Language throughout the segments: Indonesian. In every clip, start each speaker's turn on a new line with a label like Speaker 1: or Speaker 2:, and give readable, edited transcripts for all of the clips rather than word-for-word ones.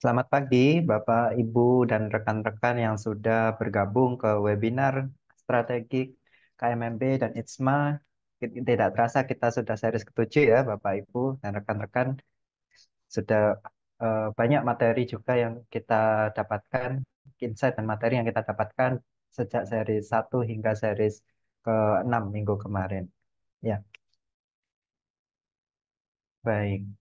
Speaker 1: Selamat pagi, Bapak, Ibu, dan rekan-rekan yang sudah bergabung ke webinar strategik KMMB dan ITSMA. Tidak terasa kita sudah series ketujuh ya, Bapak, Ibu, dan rekan-rekan. Sudah banyak materi juga yang kita dapatkan, insight dan materi yang kita dapatkan sejak seri 1 hingga seri ke-6 minggu kemarin. Ya, baik.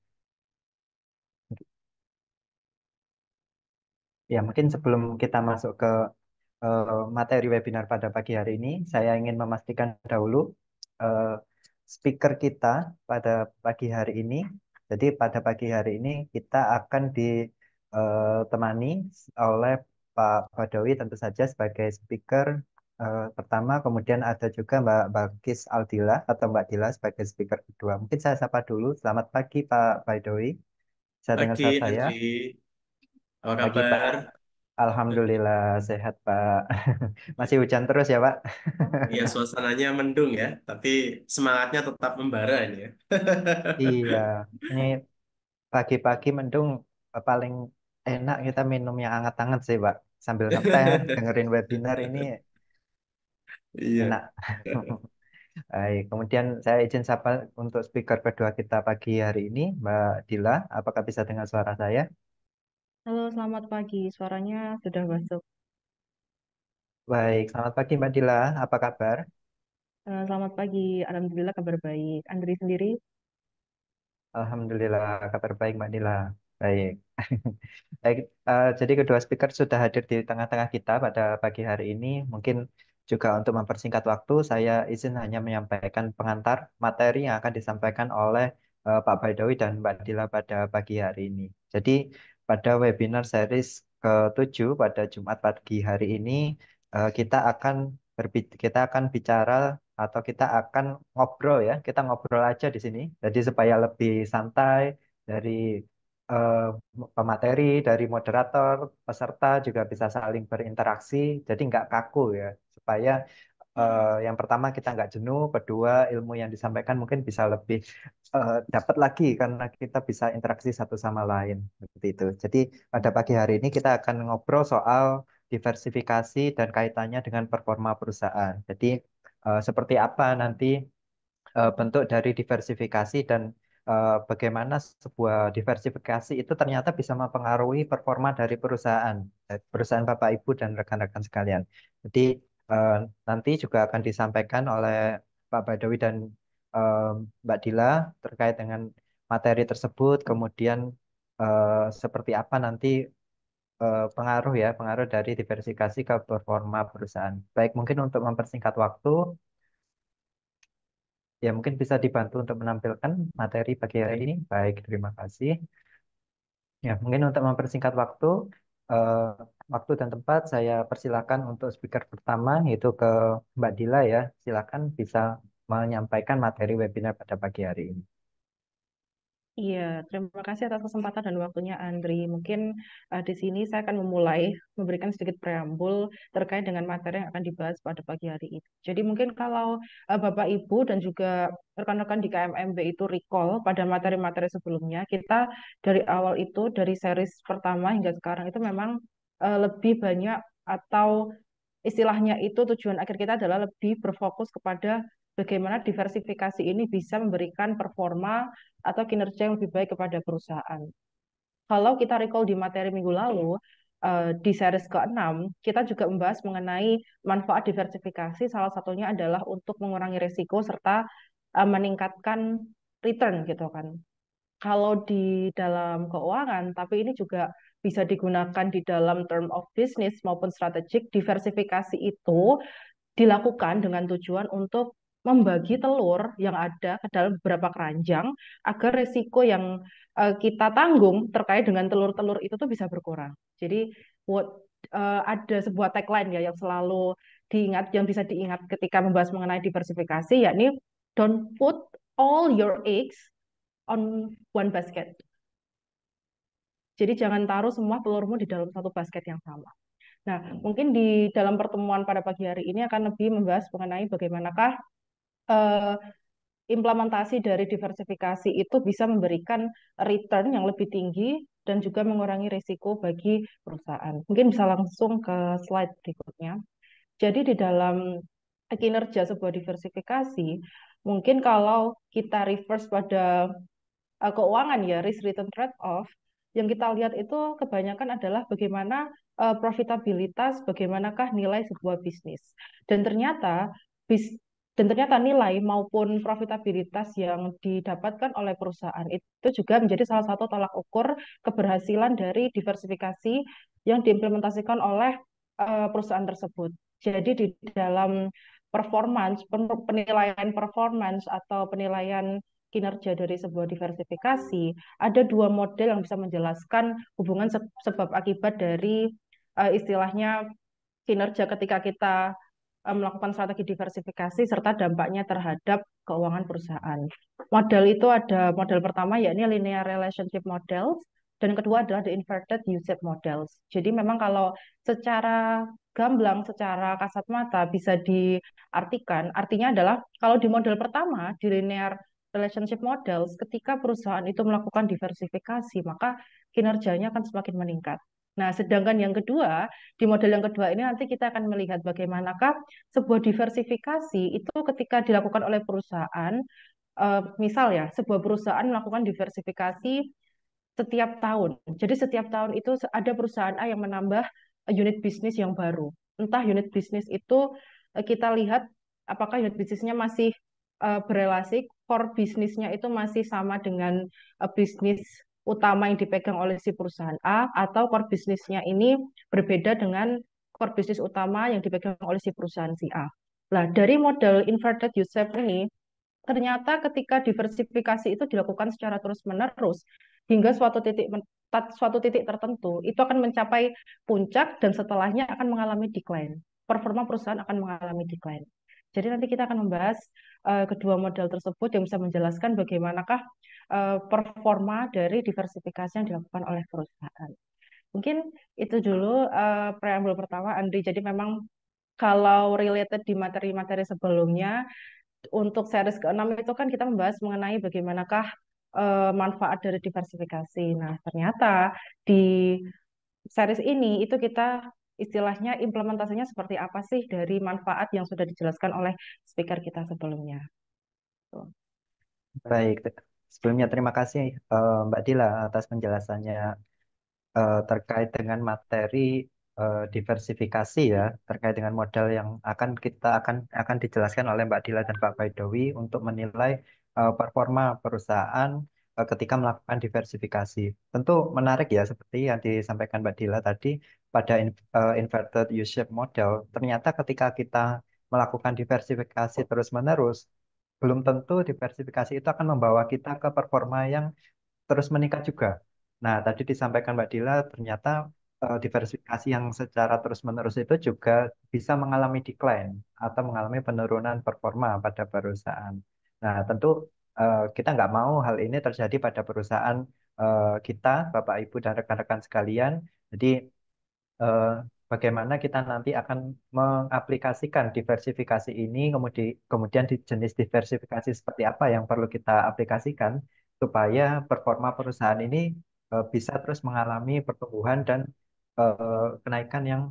Speaker 1: Ya, mungkin sebelum kita masuk ke materi webinar pada pagi hari ini, saya ingin memastikan dahulu eh, speaker kita pada pagi hari ini. Jadi pada pagi hari ini kita akan ditemani oleh Pak Badawi tentu saja sebagai speaker pertama, kemudian ada juga Mbak Balkis Aldila atau Mbak Dila sebagai speaker kedua. Mungkin saya sapa dulu. Selamat pagi Pak Badawi. Saya dengar
Speaker 2: Pagi,
Speaker 1: suara saya.
Speaker 2: Andri. Apa
Speaker 1: Pagi Pak.
Speaker 2: kabar?
Speaker 1: Alhamdulillah sehat Pak. Masih hujan terus ya Pak?
Speaker 2: Ya, suasananya mendung ya, tapi semangatnya tetap membara ini ya.
Speaker 1: Iya, ini pagi-pagi mendung paling enak kita minum yang hangat-hangat sih Pak. Sambil ngeteh, dengerin webinar ini
Speaker 2: Iya.
Speaker 1: enak. Baik, kemudian saya izin sapa untuk speaker kedua kita pagi hari ini, Mbak Dila. Apakah bisa dengar suara saya?
Speaker 3: Halo, selamat pagi. Suaranya sudah masuk.
Speaker 1: Baik, selamat pagi Mbak Dila. Apa kabar?
Speaker 3: Selamat pagi. Alhamdulillah kabar baik. Andri sendiri?
Speaker 1: Alhamdulillah, kabar baik Mbak Nila. Baik. Baik, jadi kedua speaker sudah hadir di tengah-tengah kita pada pagi hari ini. Mungkin juga untuk mempersingkat waktu, saya izin hanya menyampaikan pengantar materi yang akan disampaikan oleh Pak Baidowi dan Mbak Dila pada pagi hari ini. Jadi pada webinar series ke-7 pada Jumat pagi hari ini, kita akan bicara atau kita akan ngobrol ya, kita ngobrol aja di sini. Jadi supaya lebih santai dari eh, pemateri, dari moderator, peserta juga bisa saling berinteraksi. Jadi nggak kaku ya, supaya yang pertama kita nggak jenuh, kedua ilmu yang disampaikan mungkin bisa lebih dapat lagi karena kita bisa interaksi satu sama lain seperti itu. Jadi pada pagi hari ini kita akan ngobrol soal diversifikasi dan kaitannya dengan performa perusahaan. Jadi seperti apa nanti bentuk dari diversifikasi dan bagaimana sebuah diversifikasi itu ternyata bisa mempengaruhi performa dari perusahaan Bapak Ibu dan rekan-rekan sekalian. Jadi eh, nanti juga akan disampaikan oleh Pak Badawi dan eh, Mbak Dila terkait dengan materi tersebut, kemudian seperti apa nanti pengaruh dari diversifikasi ke performa perusahaan. Baik, mungkin untuk mempersingkat waktu, ya, mungkin bisa dibantu untuk menampilkan materi pagi hari ini. Baik, terima kasih. Ya, mungkin untuk mempersingkat waktu, eh, waktu dan tempat saya persilakan untuk speaker pertama, yaitu ke Mbak Dila ya. Silakan bisa menyampaikan materi webinar pada pagi hari ini.
Speaker 3: Iya, terima kasih atas kesempatan dan waktunya, Andri. Mungkin di sini saya akan memulai memberikan sedikit preambul terkait dengan materi yang akan dibahas pada pagi hari ini. Jadi mungkin kalau Bapak, Ibu, dan juga rekan-rekan di KMMB itu recall pada materi-materi sebelumnya, kita dari awal itu, dari series pertama hingga sekarang itu memang lebih banyak atau istilahnya itu tujuan akhir kita adalah lebih berfokus kepada bagaimana diversifikasi ini bisa memberikan performa atau kinerja yang lebih baik kepada perusahaan. Kalau kita recall di materi minggu lalu, di series ke-6, kita juga membahas mengenai manfaat diversifikasi, salah satunya adalah untuk mengurangi risiko serta meningkatkan return gitu kan. Kalau di dalam keuangan, tapi ini juga bisa digunakan di dalam term of business maupun strategik, diversifikasi itu dilakukan dengan tujuan untuk membagi telur yang ada ke dalam beberapa keranjang agar resiko yang kita tanggung terkait dengan telur-telur itu tuh bisa berkurang. Jadi ada sebuah tagline ya yang selalu diingat, yang bisa diingat ketika membahas mengenai diversifikasi, yakni don't put all your eggs on one basket. Jadi jangan taruh semua telurmu di dalam satu basket yang sama. Nah, mungkin di dalam pertemuan pada pagi hari ini akan lebih membahas mengenai bagaimanakah eh, implementasi dari diversifikasi itu bisa memberikan return yang lebih tinggi dan juga mengurangi risiko bagi perusahaan. Mungkin bisa langsung ke slide berikutnya. Jadi di dalam kinerja sebuah diversifikasi, mungkin kalau kita reverse pada keuangan ya, risk return trade off, yang kita lihat itu kebanyakan adalah bagaimana profitabilitas, bagaimanakah nilai sebuah bisnis. Dan ternyata bis dan ternyata nilai maupun profitabilitas yang didapatkan oleh perusahaan itu juga menjadi salah satu tolak ukur keberhasilan dari diversifikasi yang diimplementasikan oleh perusahaan tersebut. Jadi di dalam penilaian performance atau penilaian kinerja dari sebuah diversifikasi, ada dua model yang bisa menjelaskan hubungan sebab akibat dari istilahnya kinerja ketika kita melakukan strategi diversifikasi serta dampaknya terhadap keuangan perusahaan. Model itu ada model pertama yakni linear relationship models dan kedua adalah the inverted U-shape models. Jadi memang kalau secara gamblang, secara kasat mata bisa diartikan, artinya adalah kalau di model pertama, di linear relationship models, ketika perusahaan itu melakukan diversifikasi, maka kinerjanya akan semakin meningkat. Nah, sedangkan yang kedua, di model yang kedua ini nanti kita akan melihat bagaimanakah sebuah diversifikasi itu ketika dilakukan oleh perusahaan, misal ya, sebuah perusahaan melakukan diversifikasi setiap tahun. Jadi setiap tahun itu ada perusahaan A yang menambah unit bisnis yang baru. Entah unit bisnis itu kita lihat apakah unit bisnisnya masih berelasi, core bisnisnya itu masih sama dengan bisnis utama yang dipegang oleh si perusahaan A, atau core bisnisnya ini berbeda dengan core bisnis utama yang dipegang oleh si perusahaan si A. Nah, dari model inverted U-shape ini, ternyata ketika diversifikasi itu dilakukan secara terus-menerus hingga suatu titik tertentu, itu akan mencapai puncak dan setelahnya akan mengalami decline. Performa perusahaan akan mengalami decline. Jadi nanti kita akan membahas kedua model tersebut yang bisa menjelaskan bagaimanakah performa dari diversifikasi yang dilakukan oleh perusahaan. Mungkin itu dulu preambul pertama, Andri. Jadi memang kalau related di materi-materi sebelumnya, untuk series ke-6 itu kan kita membahas mengenai bagaimanakah manfaat dari diversifikasi. Nah, ternyata di series ini itu kita istilahnya implementasinya seperti apa sih dari manfaat yang sudah dijelaskan oleh speaker kita sebelumnya. Tuh.
Speaker 1: Baik, sebelumnya terima kasih Mbak Dila atas penjelasannya terkait dengan materi diversifikasi ya, terkait dengan modal yang akan dijelaskan oleh Mbak Dila dan Pak Baidowi untuk menilai performa perusahaan ketika melakukan diversifikasi. Tentu menarik ya, seperti yang disampaikan Mbak Dila tadi pada inverted U-shape model. Ternyata ketika kita melakukan diversifikasi terus-menerus, belum tentu diversifikasi itu akan membawa kita ke performa yang terus meningkat juga. Nah, tadi disampaikan Mbak Dila, ternyata diversifikasi yang secara terus-menerus itu juga bisa mengalami decline atau mengalami penurunan performa pada perusahaan. Nah, tentu kita nggak mau hal ini terjadi pada perusahaan kita, Bapak, Ibu, dan rekan-rekan sekalian. Jadi, eh, bagaimana kita nanti akan mengaplikasikan diversifikasi ini, kemudian di jenis diversifikasi seperti apa yang perlu kita aplikasikan supaya performa perusahaan ini bisa terus mengalami pertumbuhan dan kenaikan yang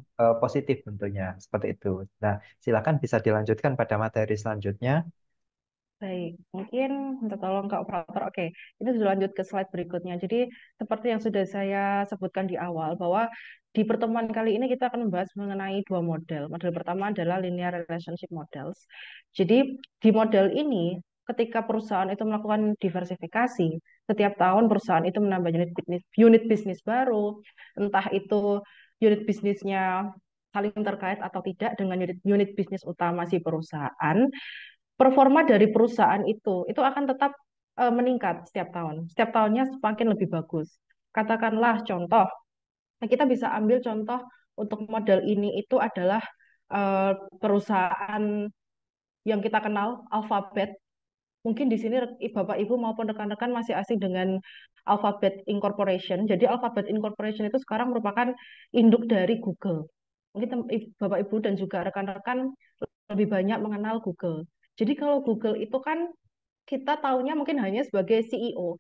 Speaker 1: positif tentunya seperti itu. Nah, silakan bisa dilanjutkan pada materi selanjutnya.
Speaker 3: Baik, mungkin minta tolong ke operator. Oke, ini sudah lanjut ke slide berikutnya. Jadi, seperti yang sudah saya sebutkan di awal, bahwa di pertemuan kali ini kita akan membahas mengenai dua model. Model pertama adalah linear relationship models. Jadi, di model ini, ketika perusahaan itu melakukan diversifikasi, setiap tahun perusahaan itu menambah unit bisnis baru, entah itu unit bisnisnya saling terkait atau tidak dengan unit bisnis utama si perusahaan, performa dari perusahaan itu akan tetap meningkat setiap tahun. Setiap tahunnya semakin lebih bagus. Katakanlah contoh, kita bisa ambil contoh untuk model ini itu adalah perusahaan yang kita kenal, Alphabet. Mungkin di sini Bapak Ibu maupun rekan-rekan masih asing dengan Alphabet Incorporation. Jadi Alphabet Incorporation itu sekarang merupakan induk dari Google. Mungkin Bapak Ibu dan juga rekan-rekan lebih banyak mengenal Google. Jadi kalau Google itu kan kita tahunya mungkin hanya sebagai CEO.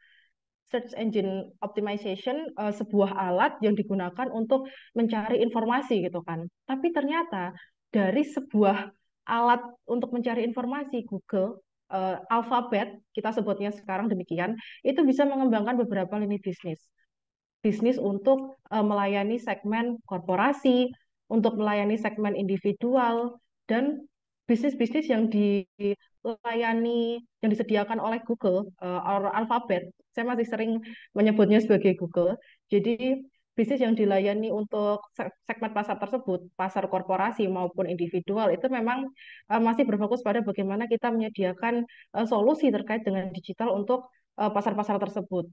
Speaker 3: search engine optimization, sebuah alat yang digunakan untuk mencari informasi gitu kan. Tapi ternyata dari sebuah alat untuk mencari informasi Google, Alphabet kita sebutnya sekarang demikian, itu bisa mengembangkan beberapa lini bisnis. Bisnis untuk melayani segmen korporasi, untuk melayani segmen individual, dan bisnis-bisnis yang dilayani, yang disediakan oleh Google, or Alphabet. Saya masih sering menyebutnya sebagai Google. Jadi, bisnis yang dilayani untuk segmen pasar tersebut, pasar korporasi maupun individual, itu memang masih berfokus pada bagaimana kita menyediakan solusi terkait dengan digital untuk pasar-pasar tersebut.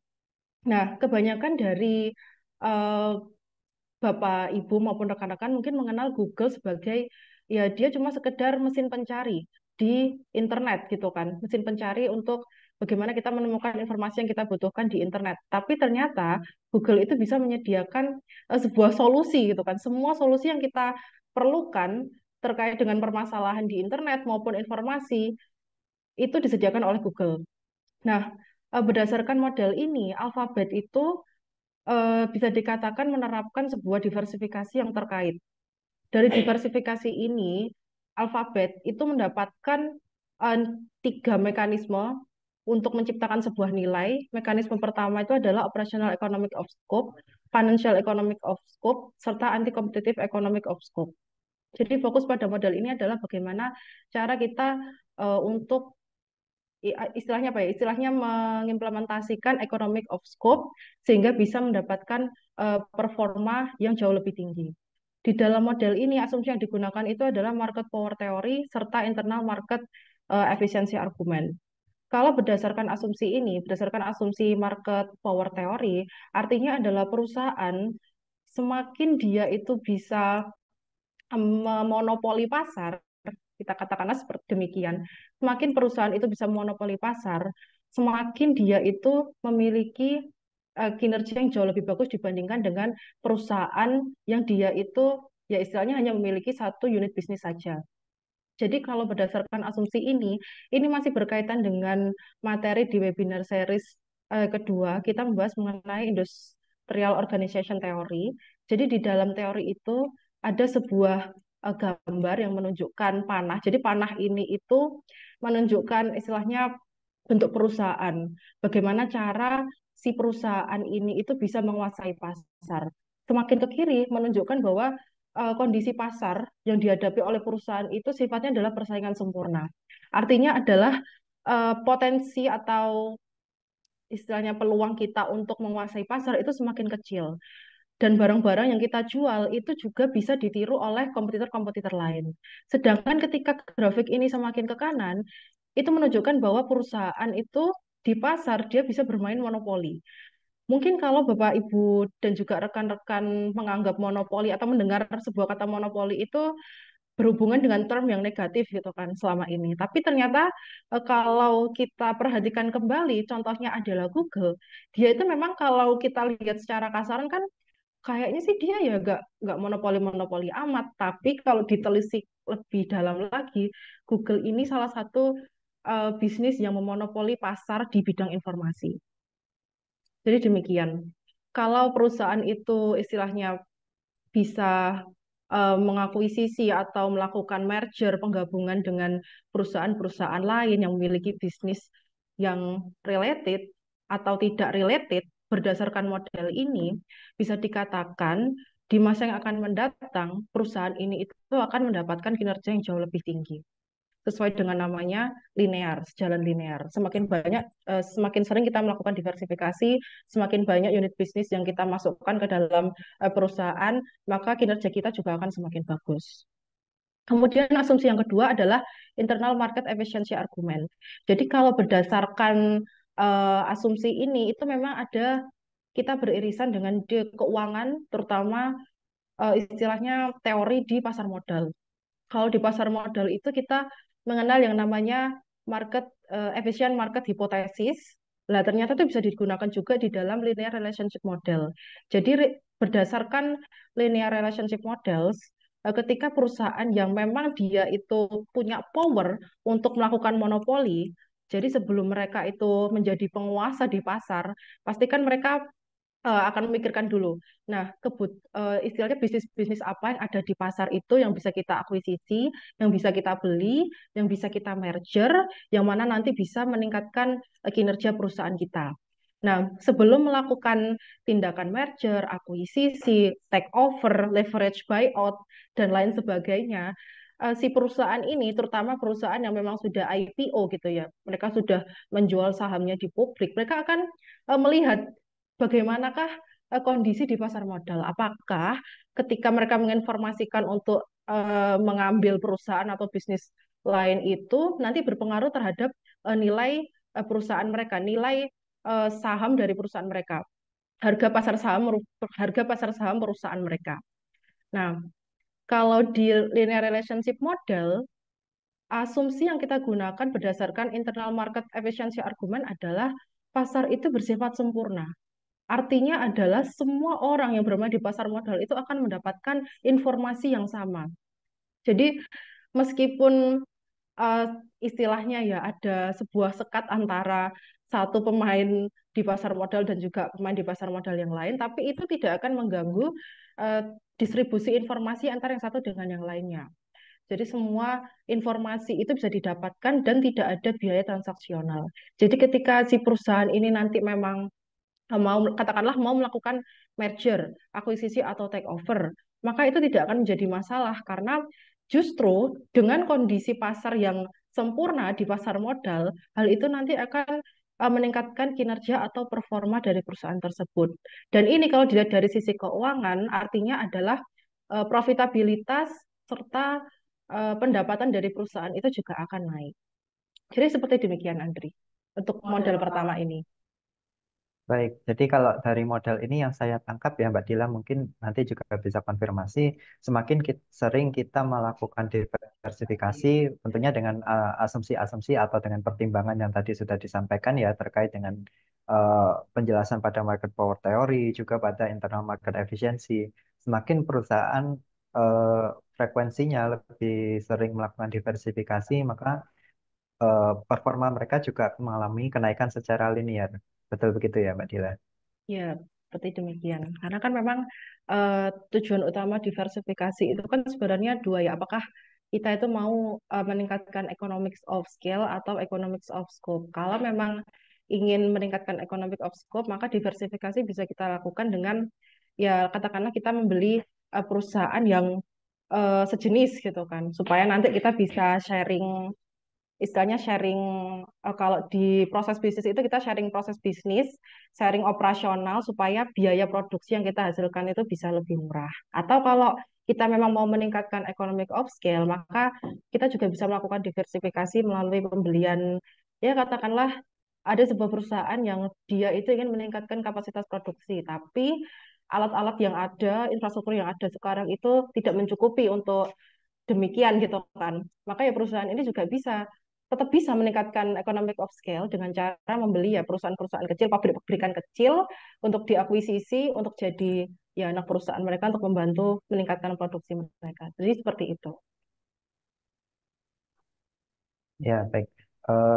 Speaker 3: Nah, kebanyakan dari eh, Bapak, Ibu maupun rekan-rekan mungkin mengenal Google sebagai ya dia cuma sekedar mesin pencari di internet gitu kan. Mesin pencari untuk bagaimana kita menemukan informasi yang kita butuhkan di internet. Tapi ternyata Google itu bisa menyediakan sebuah solusi gitu kan. Semua solusi yang kita perlukan terkait dengan permasalahan di internet maupun informasi itu disediakan oleh Google. Nah, berdasarkan model ini, Alphabet itu bisa dikatakan menerapkan sebuah diversifikasi yang terkait. Dari diversifikasi ini, Alphabet itu mendapatkan eh, tiga mekanisme untuk menciptakan sebuah nilai. Mekanisme pertama itu adalah operational economic of scope, financial economic of scope, serta anti-competitive economic of scope. Jadi fokus pada model ini adalah bagaimana cara kita untuk istilahnya apa ya? Istilahnya mengimplementasikan economic of scope sehingga bisa mendapatkan performa yang jauh lebih tinggi. Di dalam model ini asumsi yang digunakan itu adalah market power theory serta internal market efisiensi argumen. Kalau berdasarkan asumsi ini, berdasarkan asumsi market power theory, artinya adalah perusahaan semakin dia itu bisa memonopoli pasar, kita katakanlah seperti demikian, semakin perusahaan itu bisa memonopoli pasar, semakin dia itu memiliki kinerja yang jauh lebih bagus dibandingkan dengan perusahaan yang dia itu ya istilahnya hanya memiliki satu unit bisnis saja. Jadi kalau berdasarkan asumsi ini masih berkaitan dengan materi di webinar series kedua, kita membahas mengenai Industrial Organization Theory. Jadi di dalam teori itu ada sebuah gambar yang menunjukkan panah. Jadi panah ini itu menunjukkan istilahnya bentuk perusahaan. Bagaimana cara si perusahaan ini itu bisa menguasai pasar. Semakin ke kiri menunjukkan bahwa kondisi pasar yang dihadapi oleh perusahaan itu sifatnya adalah persaingan sempurna. Artinya adalah potensi atau istilahnya peluang kita untuk menguasai pasar itu semakin kecil. Dan barang-barang yang kita jual itu juga bisa ditiru oleh kompetitor-kompetitor lain. Sedangkan ketika grafik ini semakin ke kanan, itu menunjukkan bahwa perusahaan itu di pasar dia bisa bermain monopoli. Mungkin kalau Bapak, Ibu, dan juga rekan-rekan menganggap monopoli atau mendengar sebuah kata monopoli itu berhubungan dengan term yang negatif gitu kan selama ini. Tapi ternyata kalau kita perhatikan kembali, contohnya adalah Google. Dia itu memang kalau kita lihat secara kasaran kan kayaknya sih dia ya nggak monopoli-monopoli amat. Tapi kalau ditelisik lebih dalam lagi, Google ini salah satu bisnis yang memonopoli pasar di bidang informasi. Jadi demikian. Kalau perusahaan itu istilahnya bisa mengakuisisi atau melakukan merger penggabungan dengan perusahaan-perusahaan lain yang memiliki bisnis yang related atau tidak related berdasarkan model ini bisa dikatakan di masa yang akan mendatang perusahaan ini itu akan mendapatkan kinerja yang jauh lebih tinggi sesuai dengan namanya linear, sejalan linear. Semakin banyak, semakin sering kita melakukan diversifikasi, semakin banyak unit bisnis yang kita masukkan ke dalam perusahaan, maka kinerja kita juga akan semakin bagus. Kemudian asumsi yang kedua adalah internal market efficiency argument. Jadi kalau berdasarkan asumsi ini, itu memang ada kita beririsan dengan keuangan, terutama istilahnya teori di pasar modal. Kalau di pasar modal itu kita mengenal yang namanya efficient market hypothesis. Nah, ternyata itu bisa digunakan juga di dalam linear relationship model. Jadi berdasarkan linear relationship models, ketika perusahaan yang memang dia itu punya power untuk melakukan monopoli, Jadi sebelum mereka itu menjadi penguasa di pasar, pastikan mereka akan memikirkan dulu. Nah, istilahnya bisnis-bisnis apa yang ada di pasar itu yang bisa kita akuisisi, yang bisa kita beli, yang bisa kita merger, yang mana nanti bisa meningkatkan kinerja perusahaan kita. Nah, sebelum melakukan tindakan merger, akuisisi, take over, leverage buyout, dan lain sebagainya, si perusahaan ini, terutama perusahaan yang memang sudah IPO gitu ya, mereka sudah menjual sahamnya di publik, mereka akan melihat bagaimanakah kondisi di pasar modal. Apakah ketika mereka menginformasikan untuk mengambil perusahaan atau bisnis lain itu nanti berpengaruh terhadap nilai perusahaan mereka, nilai saham dari perusahaan mereka, harga pasar saham perusahaan mereka. Nah, kalau di linear relationship model, asumsi yang kita gunakan berdasarkan internal market efficiency argument adalah pasar itu bersifat sempurna. Artinya adalah semua orang yang bermain di pasar modal itu akan mendapatkan informasi yang sama. Jadi meskipun uh, istilahnya ya ada sebuah sekat antara satu pemain di pasar modal dan juga pemain di pasar modal yang lain, tapi itu tidak akan mengganggu uh, distribusi informasi antara yang satu dengan yang lainnya. Jadi semua informasi itu bisa didapatkan dan tidak ada biaya transaksional. Jadi ketika si perusahaan ini nanti memang mau melakukan merger, akuisisi atau take over, maka itu tidak akan menjadi masalah karena justru dengan kondisi pasar yang sempurna di pasar modal, hal itu nanti akan meningkatkan kinerja atau performa dari perusahaan tersebut. Dan ini kalau dilihat dari sisi keuangan, artinya adalah profitabilitas serta pendapatan dari perusahaan itu juga akan naik. Jadi seperti demikian, Andri, untuk model pertama ini.
Speaker 1: Baik, jadi kalau dari model ini yang saya tangkap ya Mbak Dila mungkin nanti juga bisa konfirmasi, semakin sering kita melakukan diversifikasi tentunya dengan asumsi-asumsi atau dengan pertimbangan yang tadi sudah disampaikan ya terkait dengan penjelasan pada market power theory juga pada internal market efficiency, semakin perusahaan eh, frekuensinya lebih sering melakukan diversifikasi maka performa mereka juga mengalami kenaikan secara linear. Betul begitu ya Mbak Dila?
Speaker 3: Ya, seperti demikian. Karena kan memang tujuan utama diversifikasi itu kan sebenarnya dua ya. Apakah kita itu mau meningkatkan economics of scale atau economics of scope? Kalau memang ingin meningkatkan economic of scope, maka diversifikasi bisa kita lakukan dengan ya katakanlah kita membeli perusahaan yang sejenis gitu kan, supaya nanti kita bisa sharing istilahnya sharing kalau di proses bisnis itu kita sharing proses bisnis, sharing operasional supaya biaya produksi yang kita hasilkan itu bisa lebih murah. Atau kalau kita memang mau meningkatkan economic of scale, maka kita juga bisa melakukan diversifikasi melalui pembelian ya katakanlah ada sebuah perusahaan yang dia itu ingin meningkatkan kapasitas produksi, tapi alat-alat yang ada, infrastruktur yang ada sekarang itu tidak mencukupi untuk demikian gitu kan. Maka ya perusahaan ini juga tetap bisa meningkatkan economic of scale dengan cara membeli ya perusahaan-perusahaan kecil, pabrik-pabrikan kecil untuk diakuisisi untuk jadi ya anak perusahaan mereka untuk membantu meningkatkan produksi mereka. Jadi seperti itu.
Speaker 1: Ya, baik.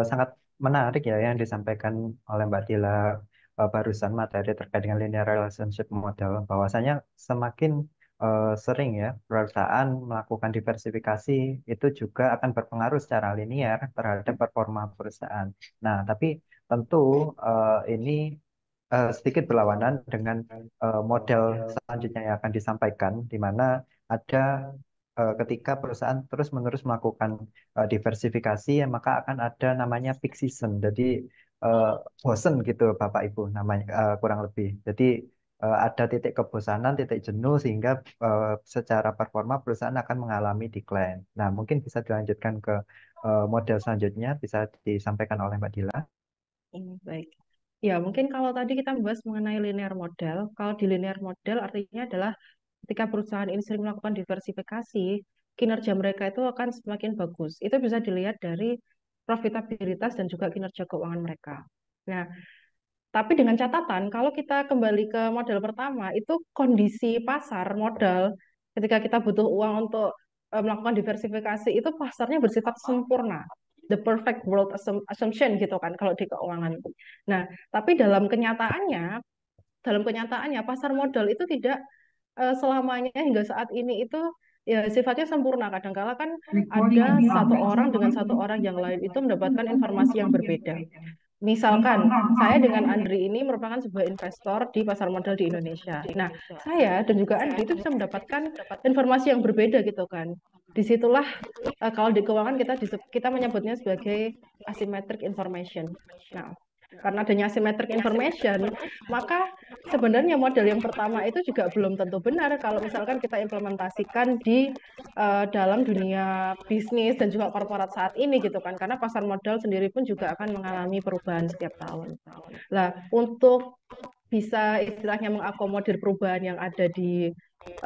Speaker 1: Sangat menarik ya yang disampaikan oleh Mbak Dila barusan materi terkait dengan linear relationship model. Bahwasanya semakin sering ya perusahaan melakukan diversifikasi itu juga akan berpengaruh secara linear terhadap performa perusahaan. Nah, tapi tentu ini sedikit berlawanan dengan model selanjutnya yang akan disampaikan, di mana ada ketika perusahaan terus-menerus melakukan diversifikasi, ya, maka akan ada namanya peak season. Jadi eh, bosen gitu Bapak Ibu namanya kurang lebih. Jadi ada titik kebosanan, titik jenuh sehingga secara performa perusahaan akan mengalami decline. Nah, mungkin bisa dilanjutkan ke model selanjutnya, bisa disampaikan oleh Mbak Dila.
Speaker 3: Baik. Ya, mungkin kalau tadi kita membahas mengenai linear model, kalau di linear model artinya adalah ketika perusahaan ini sering melakukan diversifikasi, kinerja mereka itu akan semakin bagus. Itu bisa dilihat dari profitabilitas dan juga kinerja keuangan mereka. Nah, tapi dengan catatan, kalau kita kembali ke model pertama, itu kondisi pasar modal ketika kita butuh uang untuk melakukan diversifikasi, itu pasarnya bersifat sempurna. the perfect world assumption gitu kan kalau di keuangan. Nah, tapi dalam kenyataannya pasar modal itu tidak selamanya hingga saat ini itu ya sifatnya sempurna. Kadang-kala kan ada satu orang dengan satu orang yang lain itu mendapatkan informasi yang berbeda. Misalkan saya dengan Andri ini merupakan sebuah investor di pasar modal di Indonesia. Nah, saya dan juga Andri itu bisa mendapatkan informasi yang berbeda gitu kan. Disitulah kalau di keuangan kita menyebutnya sebagai asymmetric information. Nah, karena adanya asymmetric information, maka sebenarnya model yang pertama itu juga belum tentu benar kalau misalkan kita implementasikan di dalam dunia bisnis dan juga korporat saat ini gitu kan, karena pasar modal sendiri pun juga akan mengalami perubahan setiap tahun. Nah, untuk bisa istilahnya mengakomodir perubahan yang ada di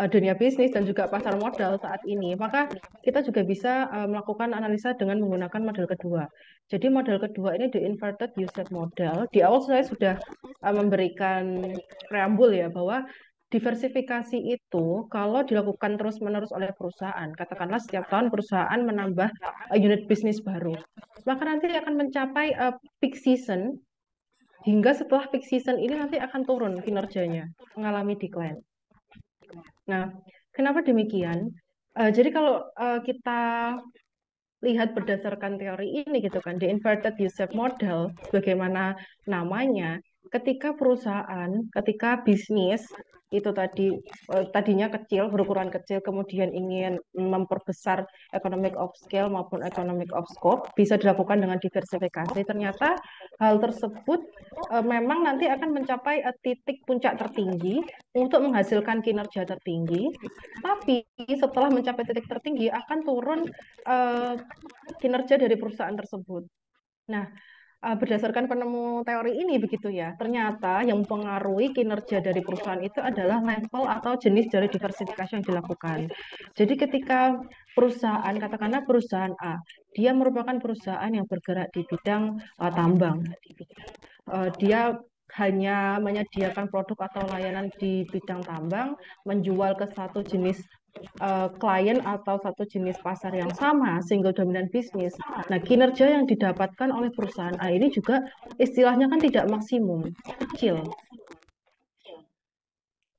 Speaker 3: dunia bisnis dan juga pasar modal saat ini, maka kita juga bisa melakukan analisa dengan menggunakan model kedua. Jadi model kedua ini the inverted U-shaped model. Di awal saya sudah memberikan preambul ya bahwa diversifikasi itu kalau dilakukan terus-menerus oleh perusahaan, katakanlah setiap tahun perusahaan menambah unit bisnis baru, maka nanti akan mencapai peak season, hingga setelah peak season ini nanti akan turun kinerjanya, mengalami decline. Nah, kenapa demikian? Jadi kalau kita lihat berdasarkan teori ini gitu kan, the inverted U-shaped model, bagaimana namanya, ketika bisnis itu tadinya kecil, berukuran kecil, kemudian ingin memperbesar economic of scale maupun economic of scope, bisa dilakukan dengan diversifikasi. Ternyata hal tersebut memang nanti akan mencapai titik puncak tertinggi untuk menghasilkan kinerja tertinggi, tapi setelah mencapai titik tertinggi akan turun kinerja dari perusahaan tersebut. Nah, berdasarkan penemu teori ini begitu ya, ternyata yang mempengaruhi kinerja dari perusahaan itu adalah level atau jenis dari diversifikasi yang dilakukan. Jadi ketika perusahaan, katakanlah perusahaan A, dia merupakan perusahaan yang bergerak di bidang tambang. Dia hanya menyediakan produk atau layanan di bidang tambang, menjual ke satu jenis klien atau satu jenis pasar yang sama, single dominant business. Nah, kinerja yang didapatkan oleh perusahaan A ini juga istilahnya kan tidak maksimum, kecil,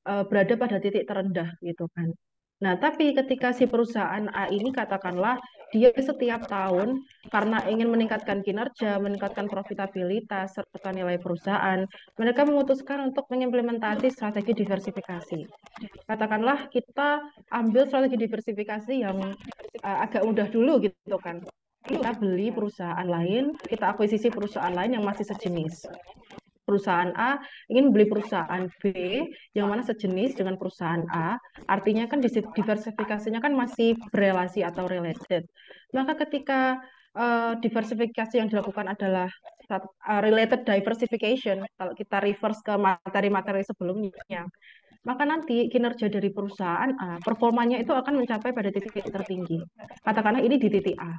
Speaker 3: berada pada titik terendah gitu kan. Nah, tapi ketika si perusahaan A ini katakanlah dia setiap tahun karena ingin meningkatkan kinerja, meningkatkan profitabilitas serta nilai perusahaan, mereka memutuskan untuk mengimplementasi strategi diversifikasi. Katakanlah kita ambil strategi diversifikasi yang agak mudah dulu gitu kan. Kita beli perusahaan lain, kita akuisisi perusahaan lain yang masih sejenis. Perusahaan A ingin beli perusahaan B yang mana sejenis dengan perusahaan A, artinya kan diversifikasinya kan masih berelasi atau related. Maka ketika diversifikasi yang dilakukan adalah related diversification, kalau kita reverse ke materi-materi sebelumnya, maka nanti kinerja dari perusahaan A, performanya itu akan mencapai pada titik tertinggi. Katakanlah ini di titik A.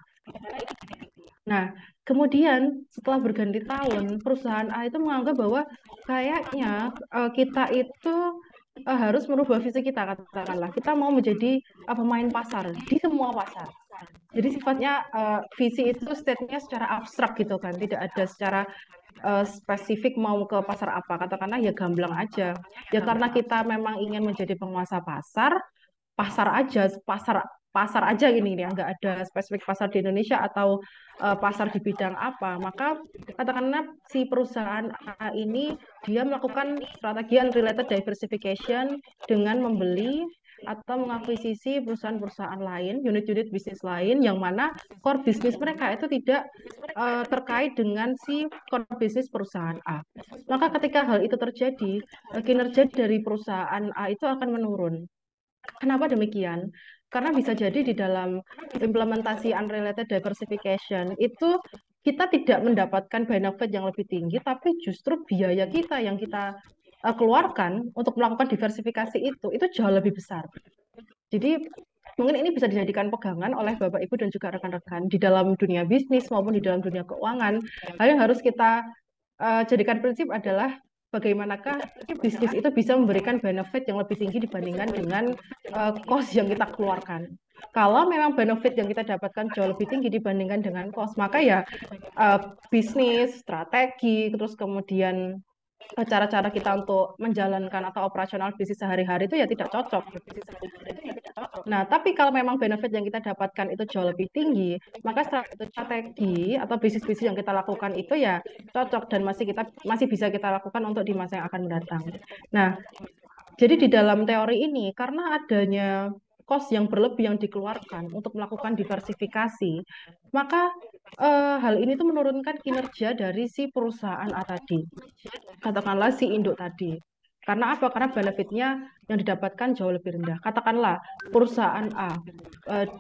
Speaker 3: Nah, kemudian setelah berganti tahun, perusahaan A itu menganggap bahwa kayaknya kita itu harus merubah visi kita, katakanlah. Kita mau menjadi pemain pasar di semua pasar. Jadi sifatnya visi itu state-nya secara abstrak gitu kan, tidak ada secara spesifik mau ke pasar apa. Katakanlah ya gamblang aja. Ya karena kita memang ingin menjadi penguasa pasar, pasar aja gini ya, nggak ada spesifik pasar di Indonesia atau pasar di bidang apa, maka katakanlah si perusahaan A ini dia melakukan strategi unrelated diversification dengan membeli atau mengakuisisi perusahaan-perusahaan lain, unit-unit bisnis lain yang mana core bisnis mereka itu tidak terkait dengan si core bisnis perusahaan A. Maka ketika hal itu terjadi, kinerja dari perusahaan A itu akan menurun. Kenapa demikian? Karena bisa jadi di dalam implementasi unrelated diversification itu kita tidak mendapatkan benefit yang lebih tinggi, tapi justru biaya kita yang kita keluarkan untuk melakukan diversifikasi itu jauh lebih besar. Jadi mungkin ini bisa dijadikan pegangan oleh Bapak Ibu dan juga rekan-rekan di dalam dunia bisnis maupun di dalam dunia keuangan. Hal yang harus kita jadikan prinsip adalah bagaimanakah bisnis itu bisa memberikan benefit yang lebih tinggi dibandingkan dengan cost yang kita keluarkan. Kalau memang benefit yang kita dapatkan jauh lebih tinggi dibandingkan dengan cost, maka ya bisnis, strategi, terus kemudian cara-cara kita untuk menjalankan atau operasional bisnis sehari-hari itu ya tidak cocok. Nah, tapi kalau memang benefit yang kita dapatkan itu jauh lebih tinggi, maka strategi atau bisnis-bisnis yang kita lakukan itu ya cocok dan masih bisa kita lakukan untuk di masa yang akan mendatang. Nah, jadi di dalam teori ini, karena adanya cost yang berlebih yang dikeluarkan untuk melakukan diversifikasi, maka hal ini tuh menurunkan kinerja dari si perusahaan A tadi, katakanlah si induk tadi. Karena apa? Karena benefitnya yang didapatkan jauh lebih rendah. Katakanlah perusahaan A,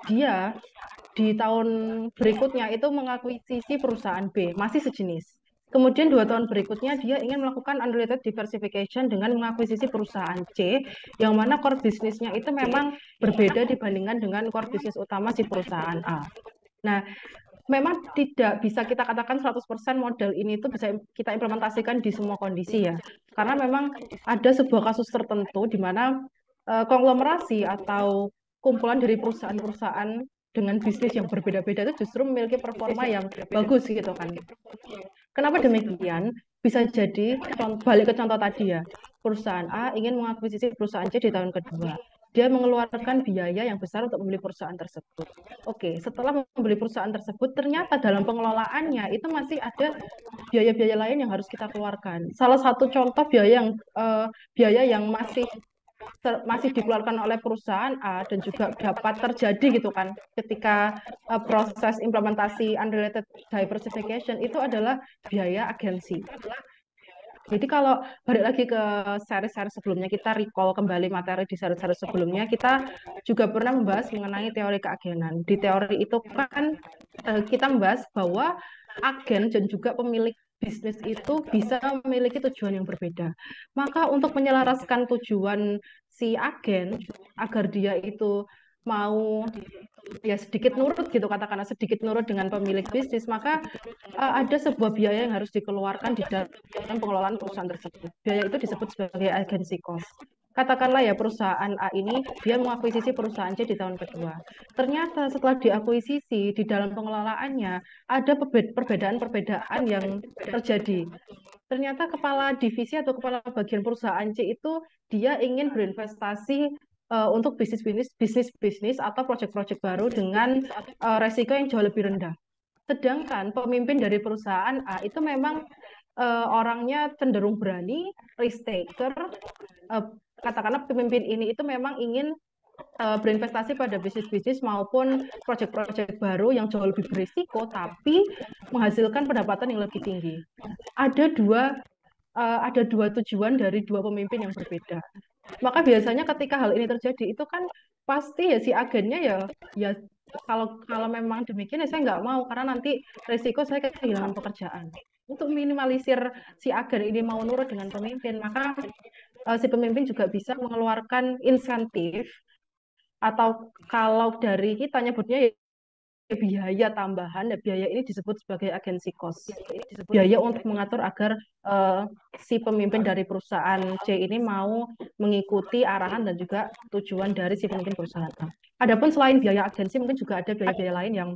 Speaker 3: dia di tahun berikutnya itu mengakuisisi perusahaan B, masih sejenis. Kemudian 2 tahun berikutnya dia ingin melakukan unrelated diversification dengan mengakuisisi perusahaan C, yang mana core bisnisnya itu memang berbeda dibandingkan dengan core bisnis utama si perusahaan A. Nah, memang tidak bisa kita katakan 100% model ini itu bisa kita implementasikan di semua kondisi ya. Karena memang ada sebuah kasus tertentu di mana konglomerasi atau kumpulan dari perusahaan-perusahaan dengan bisnis yang berbeda-beda itu justru memiliki performa yang bagus gitu kan. Kenapa demikian? Bisa jadi balik ke contoh tadi ya, perusahaan A ingin mengakuisisi perusahaan C di tahun kedua. Dia mengeluarkan biaya yang besar untuk membeli perusahaan tersebut. Oke, setelah membeli perusahaan tersebut, ternyata dalam pengelolaannya itu masih ada biaya-biaya lain yang harus kita keluarkan. Salah satu contoh biaya yang masih dikeluarkan oleh perusahaan A dan juga dapat terjadi gitu kan ketika proses implementasi unrelated diversification itu adalah biaya agensi. Jadi kalau balik lagi ke seri-seri sebelumnya, kita recall kembali materi di seri-seri sebelumnya, kita juga pernah membahas mengenai teori keagenan. Di teori itu kan kita membahas bahwa agen dan juga pemilik bisnis itu bisa memiliki tujuan yang berbeda. Maka untuk menyelaraskan tujuan si agen agar dia itu mau ya sedikit nurut gitu katakanlah sedikit nurut dengan pemilik bisnis, maka ada sebuah biaya yang harus dikeluarkan di dalam pengelolaan perusahaan tersebut. Biaya itu disebut sebagai agency cost. Katakanlah ya perusahaan A ini dia mengakuisisi perusahaan C di tahun kedua. Ternyata setelah diakuisisi di dalam pengelolaannya ada perbedaan-perbedaan yang terjadi. Ternyata kepala divisi atau kepala bagian perusahaan C itu dia ingin berinvestasi untuk bisnis atau proyek-proyek baru dengan resiko yang jauh lebih rendah. Sedangkan pemimpin dari perusahaan A itu memang orangnya cenderung berani, risk taker. Katakanlah pemimpin ini itu memang ingin berinvestasi pada bisnis-bisnis maupun proyek-proyek baru yang jauh lebih berisiko, tapi menghasilkan pendapatan yang lebih tinggi. Ada dua tujuan dari dua pemimpin yang berbeda. Maka biasanya ketika hal ini terjadi itu kan pasti ya si agennya ya kalau memang demikian ya saya nggak mau karena nanti resiko saya kehilangan pekerjaan. Untuk minimalisir si agen ini mau nurut dengan pemimpin, maka si pemimpin juga bisa mengeluarkan insentif atau kalau dari kita nyebutnya ya biaya tambahan, dan biaya ini disebut sebagai agency cost. Biaya untuk mengatur agar si pemimpin dari perusahaan C ini mau mengikuti arahan dan juga tujuan dari si pemimpin perusahaan A. Adapun selain biaya agensi, mungkin juga ada biaya-biaya lain yang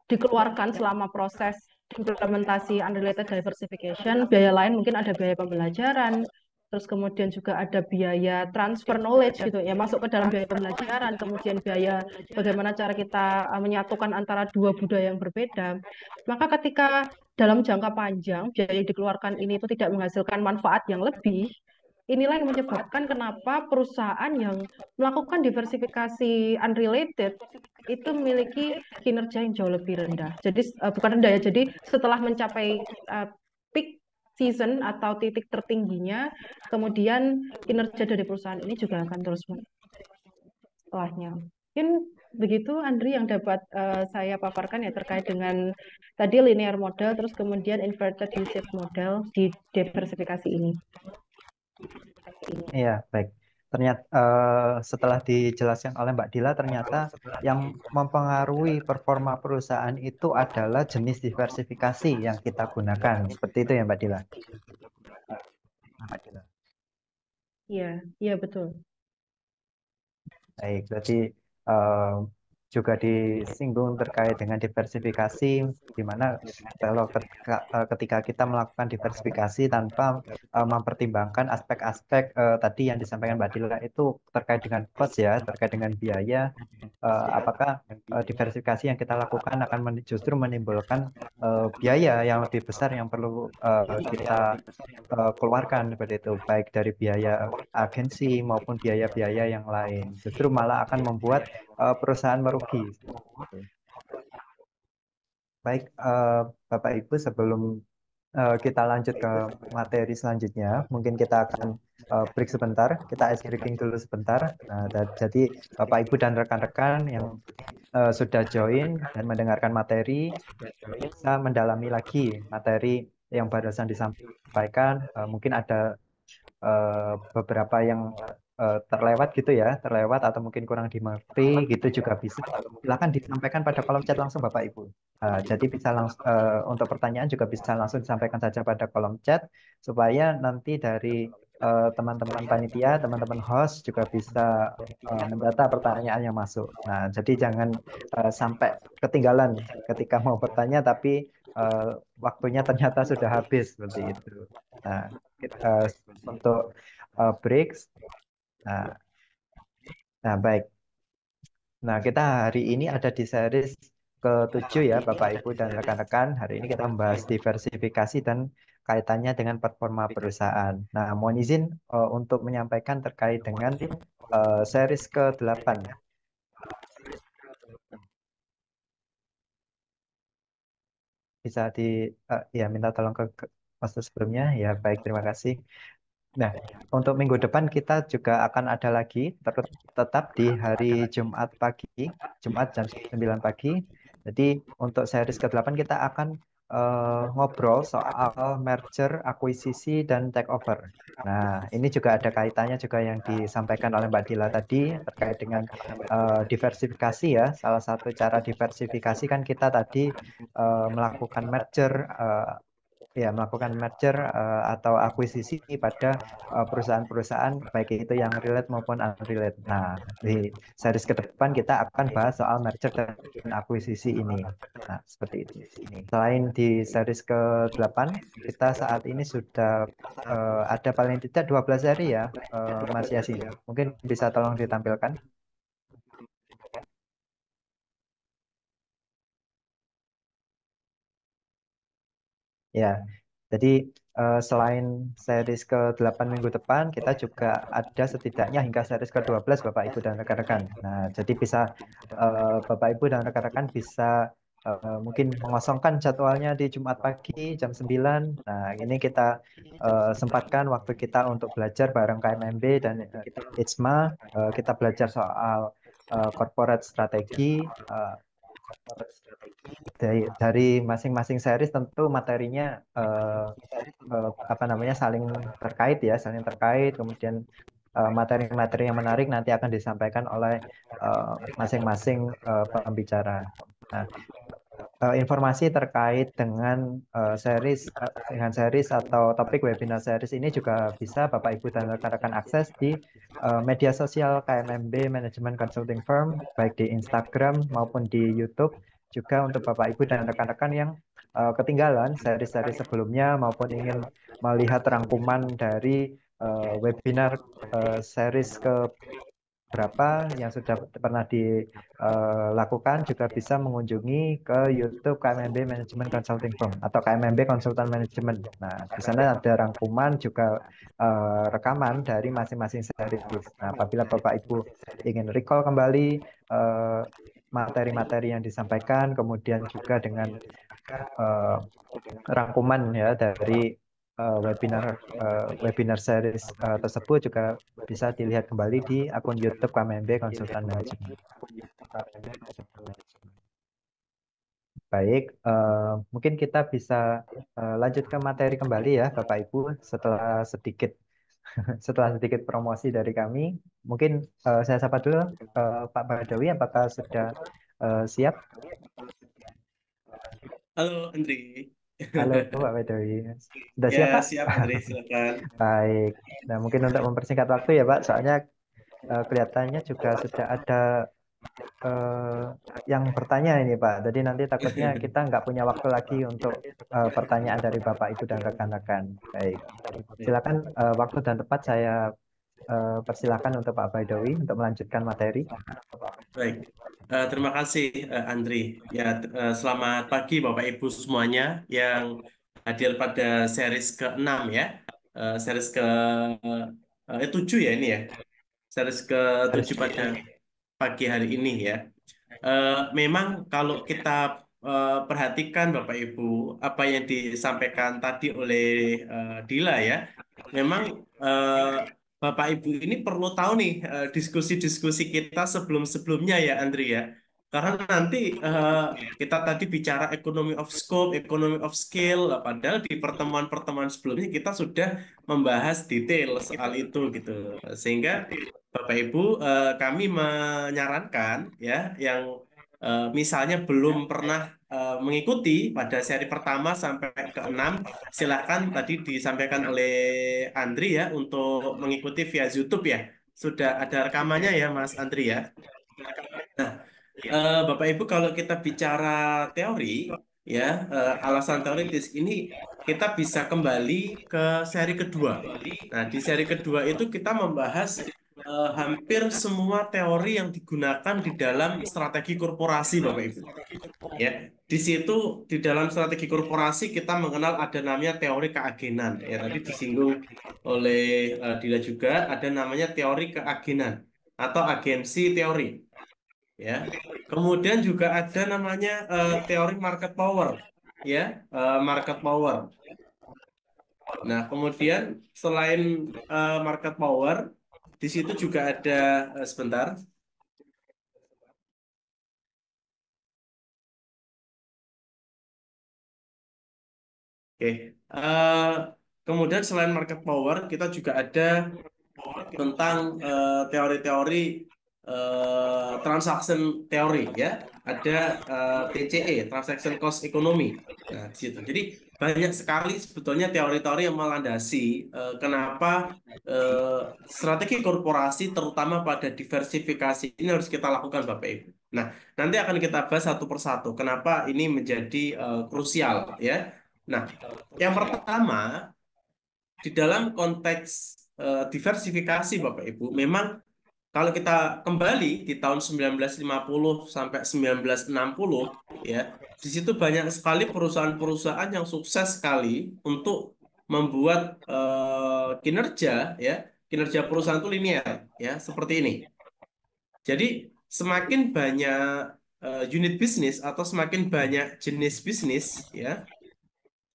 Speaker 3: dikeluarkan selama proses implementasi unrelated diversification. Biaya lain mungkin ada biaya pembelajaran, terus kemudian juga ada biaya transfer knowledge gitu ya, masuk ke dalam biaya pembelajaran, kemudian biaya bagaimana cara kita menyatukan antara dua budaya yang berbeda. Maka ketika dalam jangka panjang biaya yang dikeluarkan ini itu tidak menghasilkan manfaat yang lebih, inilah yang menyebabkan kenapa perusahaan yang melakukan diversifikasi unrelated itu memiliki kinerja yang jauh lebih rendah. Jadi bukan rendah ya, jadi setelah mencapai peak season atau titik tertingginya, kemudian kinerja dari perusahaan ini juga akan terus setelahnya. Mungkin begitu Andri yang dapat saya paparkan ya terkait dengan tadi linear model, terus kemudian inverted U-shaped model di diversifikasi ini.
Speaker 1: Iya, baik. Ternyata setelah dijelaskan oleh Mbak Dila, ternyata yang mempengaruhi performa perusahaan itu adalah jenis diversifikasi yang kita gunakan. Seperti itu ya, Mbak Dila. Mbak Dila.
Speaker 3: Iya, iya betul.
Speaker 1: Baik, berarti eh, juga disinggung terkait dengan diversifikasi, di mana kalau ketika kita melakukan diversifikasi tanpa mempertimbangkan aspek-aspek tadi yang disampaikan Mbak Dila itu terkait dengan cost ya, terkait dengan biaya, apakah diversifikasi yang kita lakukan akan justru menimbulkan biaya yang lebih besar yang perlu kita keluarkan seperti itu, baik dari biaya agensi maupun biaya-biaya yang lain. Justru malah akan membuat perusahaan merugi. Baik, Bapak Ibu, sebelum kita lanjut ke materi selanjutnya, mungkin kita akan break sebentar, kita ice breaking dulu sebentar. Nah, jadi Bapak Ibu dan rekan-rekan yang sudah join dan mendengarkan materi, bisa mendalami lagi materi yang barusan disampaikan. Mungkin ada beberapa yang terlewat gitu ya, terlewat atau mungkin kurang dimengerti gitu juga bisa. Silakan disampaikan pada kolom chat langsung Bapak Ibu. Jadi bisa langsung untuk pertanyaan juga bisa langsung disampaikan saja pada kolom chat supaya nanti dari teman-teman panitia, teman-teman host juga bisa mendata pertanyaan yang masuk. Nah, jadi jangan sampai ketinggalan ketika mau bertanya tapi eh, waktunya ternyata sudah habis seperti itu. Nah, untuk breaks. Nah, nah, baik. Nah, kita hari ini ada di series ke-7 ya, Bapak Ibu dan rekan-rekan. Hari ini kita membahas diversifikasi dan kaitannya dengan performa perusahaan. Nah, mohon izin untuk menyampaikan terkait dengan series ke-8. Bisa ya minta tolong ke master sebelumnya. Ya, baik, terima kasih. Nah, untuk minggu depan kita juga akan ada lagi tetap di hari Jumat pagi, Jumat jam 9 pagi. Jadi untuk series ke-8 kita akan ngobrol soal merger, akuisisi, dan takeover. Nah, ini juga ada kaitannya juga yang disampaikan oleh Mbak Dila tadi terkait dengan diversifikasi ya. Salah satu cara diversifikasi kan kita tadi melakukan merger, ya melakukan merger atau akuisisi pada perusahaan-perusahaan baik itu yang relate maupun unrelate. Nah, di series ke depan kita akan bahas soal merger dan akuisisi ini. Nah, seperti itu. Selain di series ke-8, kita saat ini sudah ada paling tidak 12 seri ya, Mas Yasin. Mungkin bisa tolong ditampilkan. Ya, jadi selain series ke-8 minggu depan, kita juga ada setidaknya hingga series ke-12 Bapak Ibu dan rekan-rekan. Nah, jadi bisa Bapak Ibu dan rekan-rekan bisa mungkin mengosongkan jadwalnya di Jumat pagi jam 9. Nah, ini kita sempatkan waktu kita untuk belajar bareng KMMB dan ITSMA. Kita belajar soal corporate strategi, dari masing-masing series tentu materinya apa namanya saling terkait. Kemudian materi-materi yang menarik nanti akan disampaikan oleh masing-masing pembicara. Nah, informasi terkait dengan series atau topik webinar series ini juga bisa Bapak Ibu dan rekan-rekan akses di media sosial KMMB Management Consulting Firm, baik di Instagram maupun di YouTube. Juga untuk Bapak Ibu dan rekan-rekan yang ketinggalan seri-seri sebelumnya maupun ingin melihat rangkuman dari webinar series ke berapa yang sudah pernah dilakukan juga bisa mengunjungi ke YouTube KMMB Management Consulting Firm atau KMMB Konsultan Management. Nah, di sana ada rangkuman juga rekaman dari masing-masing series. Nah, apabila Bapak Ibu ingin recall kembali materi-materi yang disampaikan, kemudian juga dengan rangkuman ya dari webinar series tersebut juga bisa dilihat kembali di akun YouTube KMMB Konsultan Manajemen. Baik, mungkin kita bisa lanjut ke materi kembali ya, Bapak Ibu, setelah sedikit promosi dari kami. Mungkin saya sapa dulu Pak Badawi, apakah sudah siap?
Speaker 2: Halo, Andri.
Speaker 1: Halo Pak Badawi, sudah siap
Speaker 2: Ya,
Speaker 1: Pak?
Speaker 2: siap, Andri. Silakan.
Speaker 1: Baik. Nah, mungkin untuk mempersingkat waktu ya Pak, soalnya kelihatannya juga sudah ada eh, yang bertanya ini Pak. Jadi nanti takutnya kita nggak punya waktu lagi untuk pertanyaan dari Bapak Ibu dan rekan-rekan. Baik, silakan waktu dan tempat saya persilakan untuk Pak Baidowi untuk melanjutkan materi.
Speaker 2: Baik, terima kasih Andri. Ya, selamat pagi Bapak Ibu semuanya yang hadir pada series ke-6 ya. Series ke-7 ya ini ya. Series ke-7 pada pagi hari ini ya. Memang kalau kita perhatikan Bapak Ibu apa yang disampaikan tadi oleh Dila ya, memang Bapak Ibu ini perlu tahu nih diskusi-diskusi kita sebelum-sebelumnya ya Andri ya. Karena nanti kita tadi bicara economy of scope, economy of scale, padahal di pertemuan-pertemuan sebelumnya kita sudah membahas detail soal itu gitu. Sehingga Bapak Ibu, kami menyarankan ya yang misalnya belum pernah mengikuti pada seri pertama sampai ke-6, silakan tadi disampaikan oleh Andri ya untuk mengikuti via YouTube ya. Sudah ada rekamannya ya Mas Andri ya. Nah, Bapak Ibu kalau kita bicara teori ya, alasan teoritis ini kita bisa kembali ke seri kedua. Nah, di seri kedua itu kita membahas hampir semua teori yang digunakan di dalam strategi korporasi, Bapak Ibu. Ya, di situ di dalam strategi korporasi kita mengenal ada namanya teori keagenan. Ya, tadi disinggung oleh Dila juga ada namanya teori keagenan atau agensi teori. Ya, kemudian juga ada namanya teori market power. Ya, market power. Nah, kemudian selain market power, di situ juga ada sebentar. Oke. Kemudian selain market power, kita juga ada tentang teori-teori transaction teori ya. Ada TCE, transaction cost economy. Nah, di situ. Jadi banyak sekali sebetulnya teori-teori yang melandasi kenapa strategi korporasi terutama pada diversifikasi ini harus kita lakukan Bapak Ibu. Nah, nanti akan kita bahas satu persatu kenapa ini menjadi krusial ya. Nah, yang pertama di dalam konteks diversifikasi Bapak Ibu, memang kalau kita kembali di tahun 1950 sampai 1960 ya, di situ banyak sekali perusahaan-perusahaan yang sukses sekali untuk membuat kinerja ya, kinerja perusahaan itu linear ya, seperti ini. Jadi semakin banyak unit bisnis atau semakin banyak jenis bisnis ya,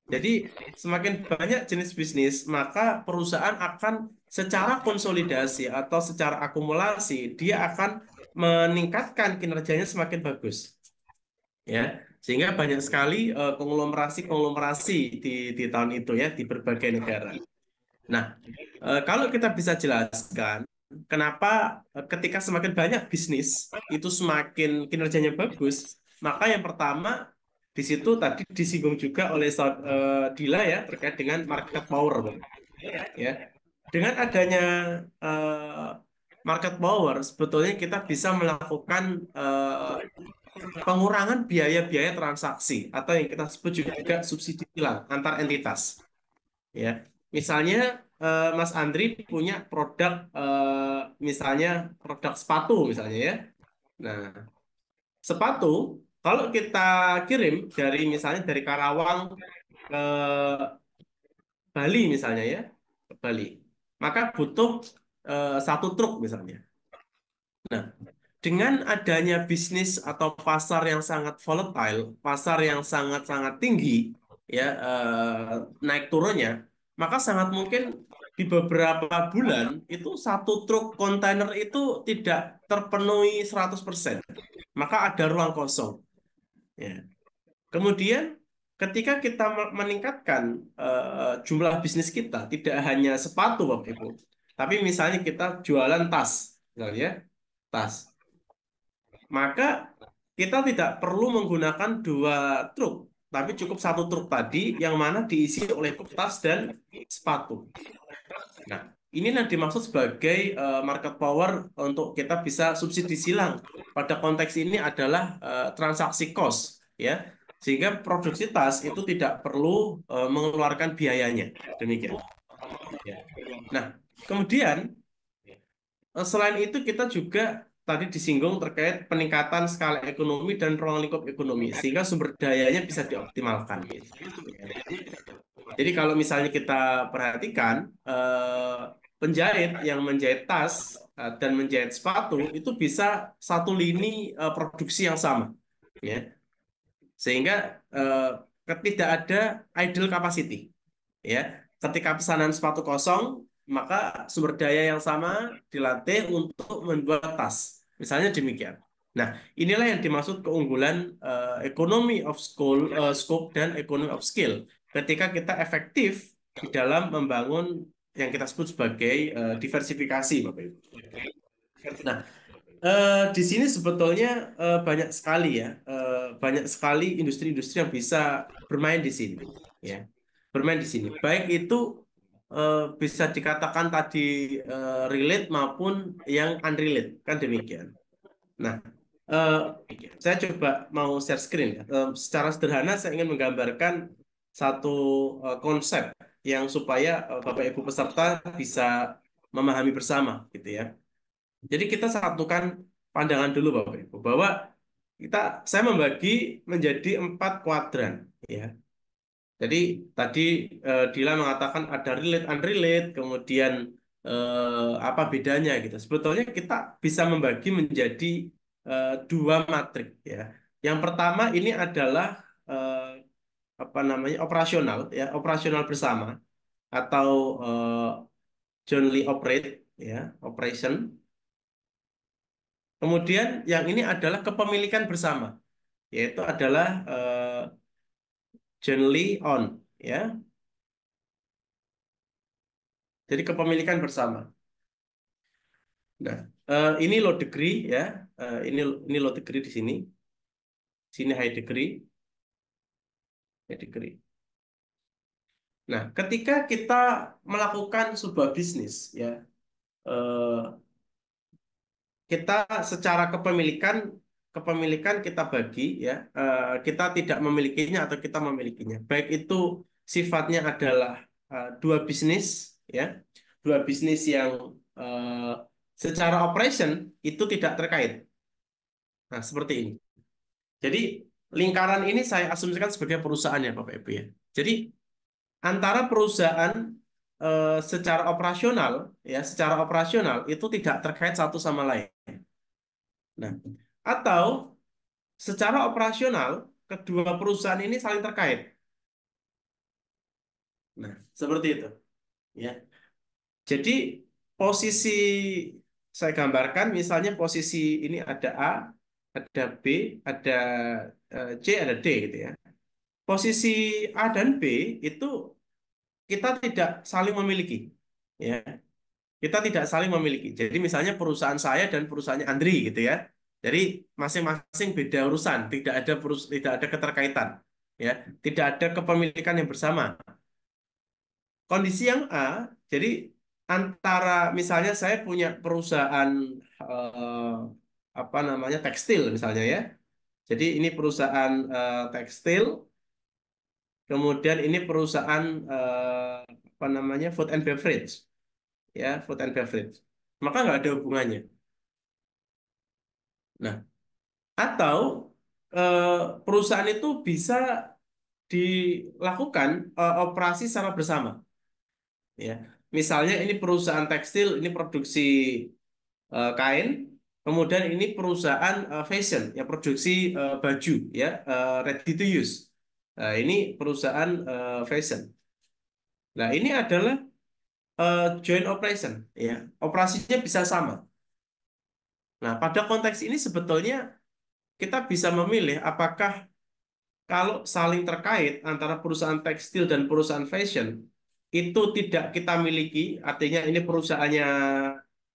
Speaker 2: jadi semakin banyak jenis bisnis, maka perusahaan akan secara konsolidasi atau secara akumulasi dia akan meningkatkan kinerjanya semakin bagus, ya. Sehingga banyak sekali konglomerasi-konglomerasi di tahun itu ya di berbagai negara. Nah, kalau kita bisa jelaskan kenapa ketika semakin banyak bisnis itu semakin kinerjanya bagus, maka yang pertama di situ tadi disinggung juga oleh Dila ya terkait dengan market power, Bang. Ya. Dengan adanya eh, market power, sebetulnya kita bisa melakukan pengurangan biaya-biaya transaksi atau yang kita sebut juga subsidi tilang antar entitas. Ya, misalnya Mas Andri punya produk, misalnya produk sepatu misalnya ya. Nah, sepatu kalau kita kirim dari misalnya dari Karawang ke Bali misalnya ya, ke Bali, maka butuh satu truk misalnya. Nah, dengan adanya bisnis atau pasar yang sangat volatile, pasar yang sangat-sangat tinggi, ya naik turunnya, maka sangat mungkin di beberapa bulan itu satu truk kontainer itu tidak terpenuhi 100%. Maka ada ruang kosong. Ya. Kemudian ketika kita meningkatkan jumlah bisnis kita, tidak hanya sepatu, Bapak Ibu, tapi misalnya kita jualan tas, misalnya ya, tas. Maka kita tidak perlu menggunakan dua truk, tapi cukup satu truk tadi yang mana diisi oleh tas dan sepatu. Nah, inilah dimaksud sebagai market power untuk kita bisa subsidi silang. Pada konteks ini adalah transaksi cost, ya, sehingga produksi tas itu tidak perlu mengeluarkan biayanya. Demikian. Ya. Nah, kemudian selain itu kita juga tadi disinggung terkait peningkatan skala ekonomi dan ruang lingkup ekonomi, sehingga sumber dayanya bisa dioptimalkan. Jadi kalau misalnya kita perhatikan penjahit yang menjahit tas dan menjahit sepatu itu bisa satu lini produksi yang sama, ya, sehingga tidak ada idle capacity, ya. Ketika pesanan sepatu kosong, maka sumber daya yang sama dilatih untuk membuat tas, misalnya demikian. Nah, inilah yang dimaksud keunggulan economy of scope dan economy of skill ketika kita efektif di dalam membangun yang kita sebut sebagai diversifikasi, Bapak Ibu. Nah, di sini sebetulnya banyak sekali ya, banyak sekali industri-industri yang bisa bermain di sini, ya, bermain di sini. Baik itu bisa dikatakan tadi relate maupun yang unrelate, kan demikian. Nah, eh, saya coba mau share screen ya. Secara sederhana saya ingin menggambarkan satu konsep yang supaya Bapak Ibu peserta bisa memahami bersama, gitu ya. Jadi kita satukan pandangan dulu Bapak Ibu bahwa saya membagi menjadi 4 kuadran, ya. Jadi tadi Dila mengatakan ada relate unrelate, kemudian apa bedanya gitu. Sebetulnya kita bisa membagi menjadi 2 matrik, ya. Yang pertama ini adalah eh, apa namanya operasional, ya, operasional bersama atau jointly operate, ya, operation. Kemudian yang ini adalah kepemilikan bersama, yaitu adalah jointly owned, ya. Jadi kepemilikan bersama. Nah, ini low degree, ya. Ini low degree di sini. Sini high degree, high degree. Nah, ketika kita melakukan sebuah bisnis, ya, eh, kita secara kepemilikan kita bagi, ya, kita tidak memilikinya atau kita memilikinya. Baik itu sifatnya adalah dua bisnis, ya, dua bisnis yang eh, secara operation itu tidak terkait. Nah, seperti ini. Jadi lingkaran ini saya asumsikan sebagai perusahaan ya Bapak Ibu, ya. Jadi antara perusahaan secara operasional, ya, secara operasional itu tidak terkait satu sama lain. Nah, atau secara operasional kedua perusahaan ini saling terkait. Nah, seperti itu, ya. Jadi posisi saya gambarkan misalnya posisi ini ada A, ada B, ada C, ada D gitu ya. Posisi A dan B itu kita tidak saling memiliki, ya. Kita tidak saling memiliki. Jadi misalnya perusahaan saya dan perusahaannya Andri gitu ya. Jadi masing-masing beda urusan, tidak ada keterkaitan, ya. Tidak ada kepemilikan yang bersama. Kondisi yang A, jadi antara misalnya saya punya perusahaan eh, apa namanya tekstil misalnya, ya. Jadi ini perusahaan tekstil, kemudian ini perusahaan apa namanya food and beverage, ya, food and beverage. Maka nggak ada hubungannya. Nah, atau eh, perusahaan itu bisa dilakukan operasi secara bersama, ya. Misalnya ini perusahaan tekstil, ini produksi kain, kemudian ini perusahaan fashion, ya, produksi baju, ya, ready to use. Nah, ini perusahaan fashion. Nah, ini adalah joint operation, ya. Operasinya bisa sama. Nah, pada konteks ini sebetulnya kita bisa memilih apakah kalau saling terkait antara perusahaan tekstil dan perusahaan fashion itu tidak kita miliki, artinya ini perusahaannya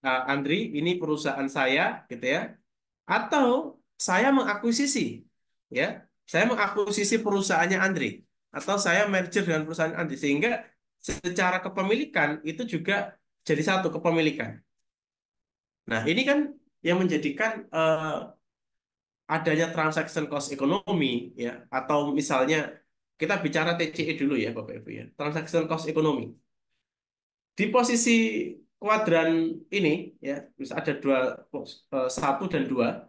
Speaker 2: Andri, ini perusahaan saya, gitu ya. Atau saya mengakuisisi, ya, saya mengakuisisi perusahaannya Andri, atau saya merger dengan perusahaan Andri, sehingga secara kepemilikan itu juga jadi satu kepemilikan. Nah, ini kan yang menjadikan adanya transaction cost ekonomi, ya, atau misalnya kita bicara TCE dulu ya Bapak Ibu ya, transaction cost ekonomi. Di posisi kuadran ini ya, bisa ada dua, satu dan dua,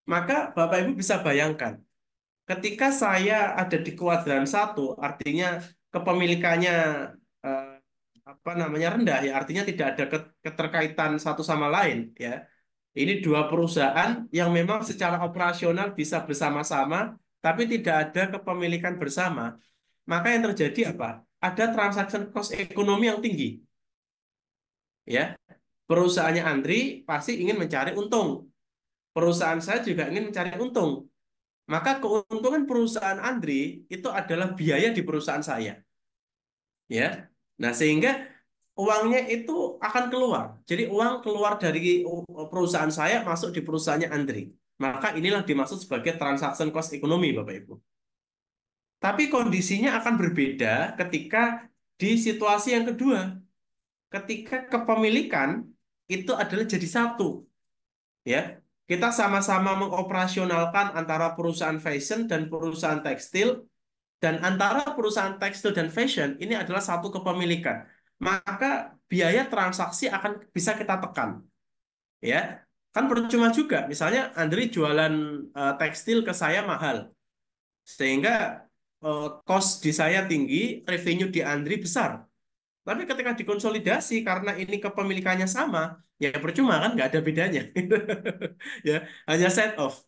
Speaker 2: maka Bapak Ibu bisa bayangkan ketika saya ada di kuadran satu, artinya kepemilikannya eh, apa namanya rendah ya, artinya tidak ada keterkaitan satu sama lain ya. Ini dua perusahaan yang memang secara operasional bisa bersama-sama, tapi tidak ada kepemilikan bersama. Maka yang terjadi apa? Ada transaction cost ekonomi yang tinggi ya. Perusahaannya Andri pasti ingin mencari untung. Perusahaan saya juga ingin mencari untung. Maka keuntungan perusahaan Andri itu adalah biaya di perusahaan saya, ya. Nah, sehingga uangnya itu akan keluar. Jadi uang keluar dari perusahaan saya masuk di perusahaannya Andri. Maka inilah dimaksud sebagai transaction cost ekonomi, Bapak Ibu. Tapi kondisinya akan berbeda ketika di situasi yang kedua, ketika kepemilikan itu adalah jadi satu, ya. Kita sama-sama mengoperasionalkan antara perusahaan fashion dan perusahaan tekstil. Dan antara perusahaan tekstil dan fashion ini adalah satu kepemilikan. Maka biaya transaksi akan bisa kita tekan. Ya, kan percuma juga. Misalnya Andri jualan tekstil ke saya mahal. Sehingga cost di saya tinggi, revenue di Andri besar. Tapi ketika dikonsolidasi karena ini kepemilikannya sama, ya percuma kan nggak ada bedanya. Ya, hanya set off.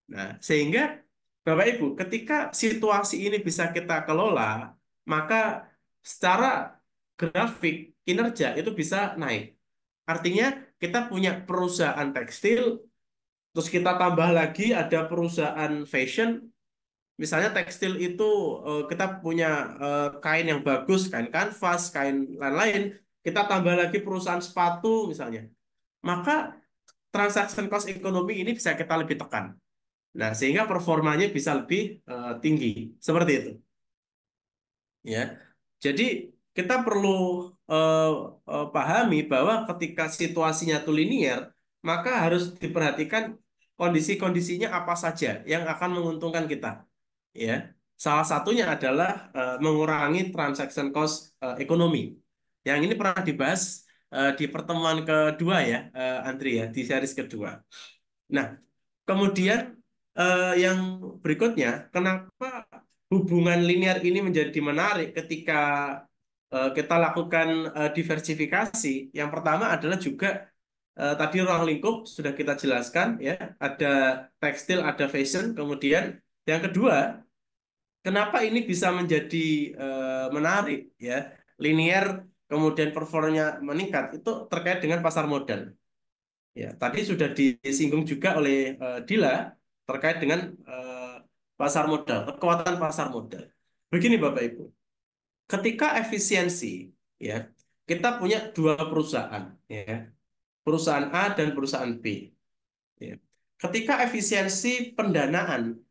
Speaker 2: Nah, sehingga Bapak Ibu, ketika situasi ini bisa kita kelola, maka secara grafik kinerja itu bisa naik. Artinya kita punya perusahaan tekstil, terus kita tambah lagi ada perusahaan fashion. Misalnya tekstil itu kita punya kain yang bagus, kain kanvas, kain lain-lain. Kita tambah lagi perusahaan sepatu misalnya. Maka transaction cost ekonomi ini bisa kita lebih tekan. Nah, sehingga performanya bisa lebih tinggi. Seperti itu. Ya. Jadi kita perlu eh, pahami bahwa ketika situasinya tuh linear, maka harus diperhatikan kondisi-kondisinya apa saja yang akan menguntungkan kita. Ya. Salah satunya adalah mengurangi transaction cost ekonomi. Yang ini pernah dibahas di pertemuan kedua ya, Andri ya, di series kedua. Nah, kemudian yang berikutnya, kenapa hubungan linear ini menjadi menarik ketika kita lakukan diversifikasi? Yang pertama adalah juga tadi ruang lingkup sudah kita jelaskan ya, ada tekstil, ada fashion. Kemudian yang kedua, kenapa ini bisa menjadi menarik ya, linear kemudian performanya meningkat itu terkait dengan pasar modal. Ya, tadi sudah disinggung juga oleh Dila terkait dengan pasar modal, kekuatan pasar modal. Begini Bapak Ibu, ketika efisiensi, ya, kita punya dua perusahaan, ya, perusahaan A dan perusahaan B. Ya. Ketika efisiensi pendanaan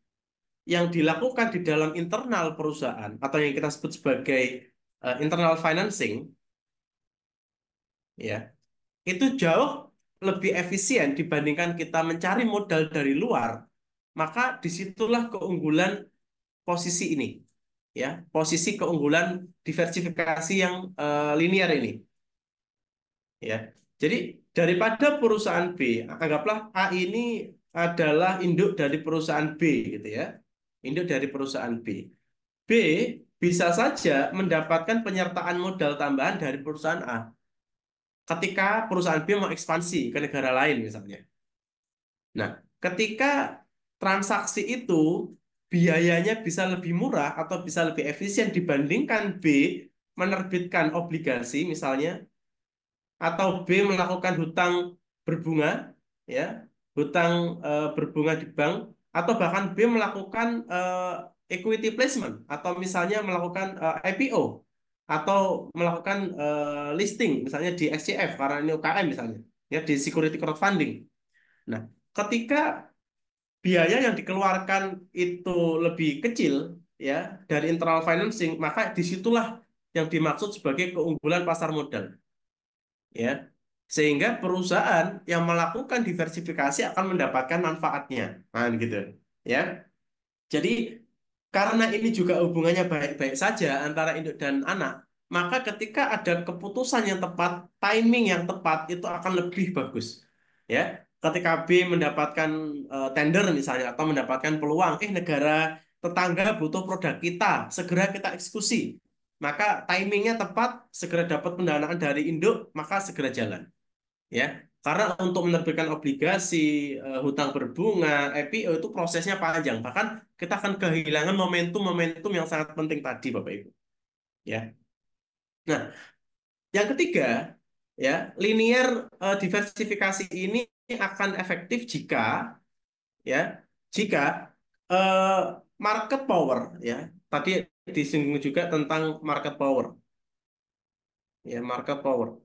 Speaker 2: yang dilakukan di dalam internal perusahaan atau yang kita sebut sebagai internal financing, ya, itu jauh lebih efisien dibandingkan kita mencari modal dari luar, maka disitulah keunggulan posisi ini, ya, posisi keunggulan diversifikasi yang linear ini, ya. Jadi daripada perusahaan B, anggaplah A ini adalah induk dari perusahaan B, gitu ya, induk dari perusahaan B. B bisa saja mendapatkan penyertaan modal tambahan dari perusahaan A ketika perusahaan B mau ekspansi ke negara lain misalnya. Nah, ketika transaksi itu biayanya bisa lebih murah atau bisa lebih efisien dibandingkan B menerbitkan obligasi misalnya, atau B melakukan hutang berbunga, ya, hutang berbunga di bank, atau bahkan B melakukan equity placement, atau misalnya melakukan IPO, atau melakukan listing misalnya di SCF karena ini UKM misalnya, ya, di security crowdfunding. Nah, ketika biaya yang dikeluarkan itu lebih kecil ya dari internal financing, maka disitulah yang dimaksud sebagai keunggulan pasar modal. ya. Sehingga perusahaan yang melakukan diversifikasi akan mendapatkan manfaatnya. Nah, gitu. Ya. Jadi karena ini juga hubungannya baik-baik saja antara induk dan anak, maka ketika ada keputusan yang tepat, timing yang tepat itu akan lebih bagus. Ya, ketika B mendapatkan tender misalnya atau mendapatkan peluang, negara tetangga butuh produk kita, segera kita eksekusi. Maka timingnya tepat, segera dapat pendanaan dari induk, maka segera jalan. Ya, karena untuk menerbitkan obligasi, hutang berbunga, IPO itu prosesnya panjang. Bahkan kita akan kehilangan momentum-momentum yang sangat penting tadi, Bapak Ibu. Ya. Nah, yang ketiga, ya, linear diversifikasi ini akan efektif ya, jika eh, market power, ya, tadi disinggung juga tentang market power, ya, market power.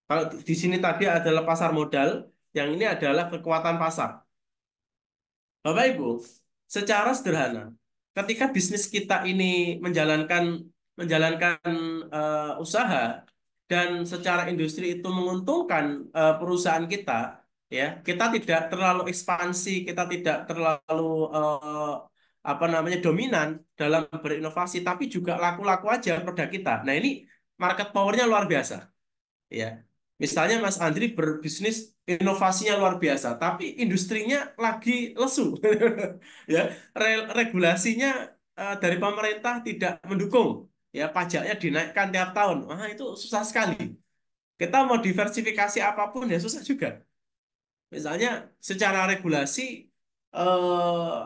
Speaker 2: Kalau di sini tadi adalah pasar modal, yang ini adalah kekuatan pasar. Bapak Ibu, secara sederhana, ketika bisnis kita ini menjalankan menjalankan usaha dan secara industri itu menguntungkan perusahaan kita, ya, kita tidak terlalu ekspansi, kita tidak terlalu eh, apa namanya dominan dalam berinovasi, tapi juga laku-laku aja produk kita. Nah, ini market powernya luar biasa. Ya, misalnya Mas Andri berbisnis inovasinya luar biasa, tapi industrinya lagi lesu, ya, regulasinya dari pemerintah tidak mendukung, ya, pajaknya dinaikkan tiap tahun, wah itu susah sekali. Kita mau diversifikasi apapun ya susah juga. Misalnya secara regulasi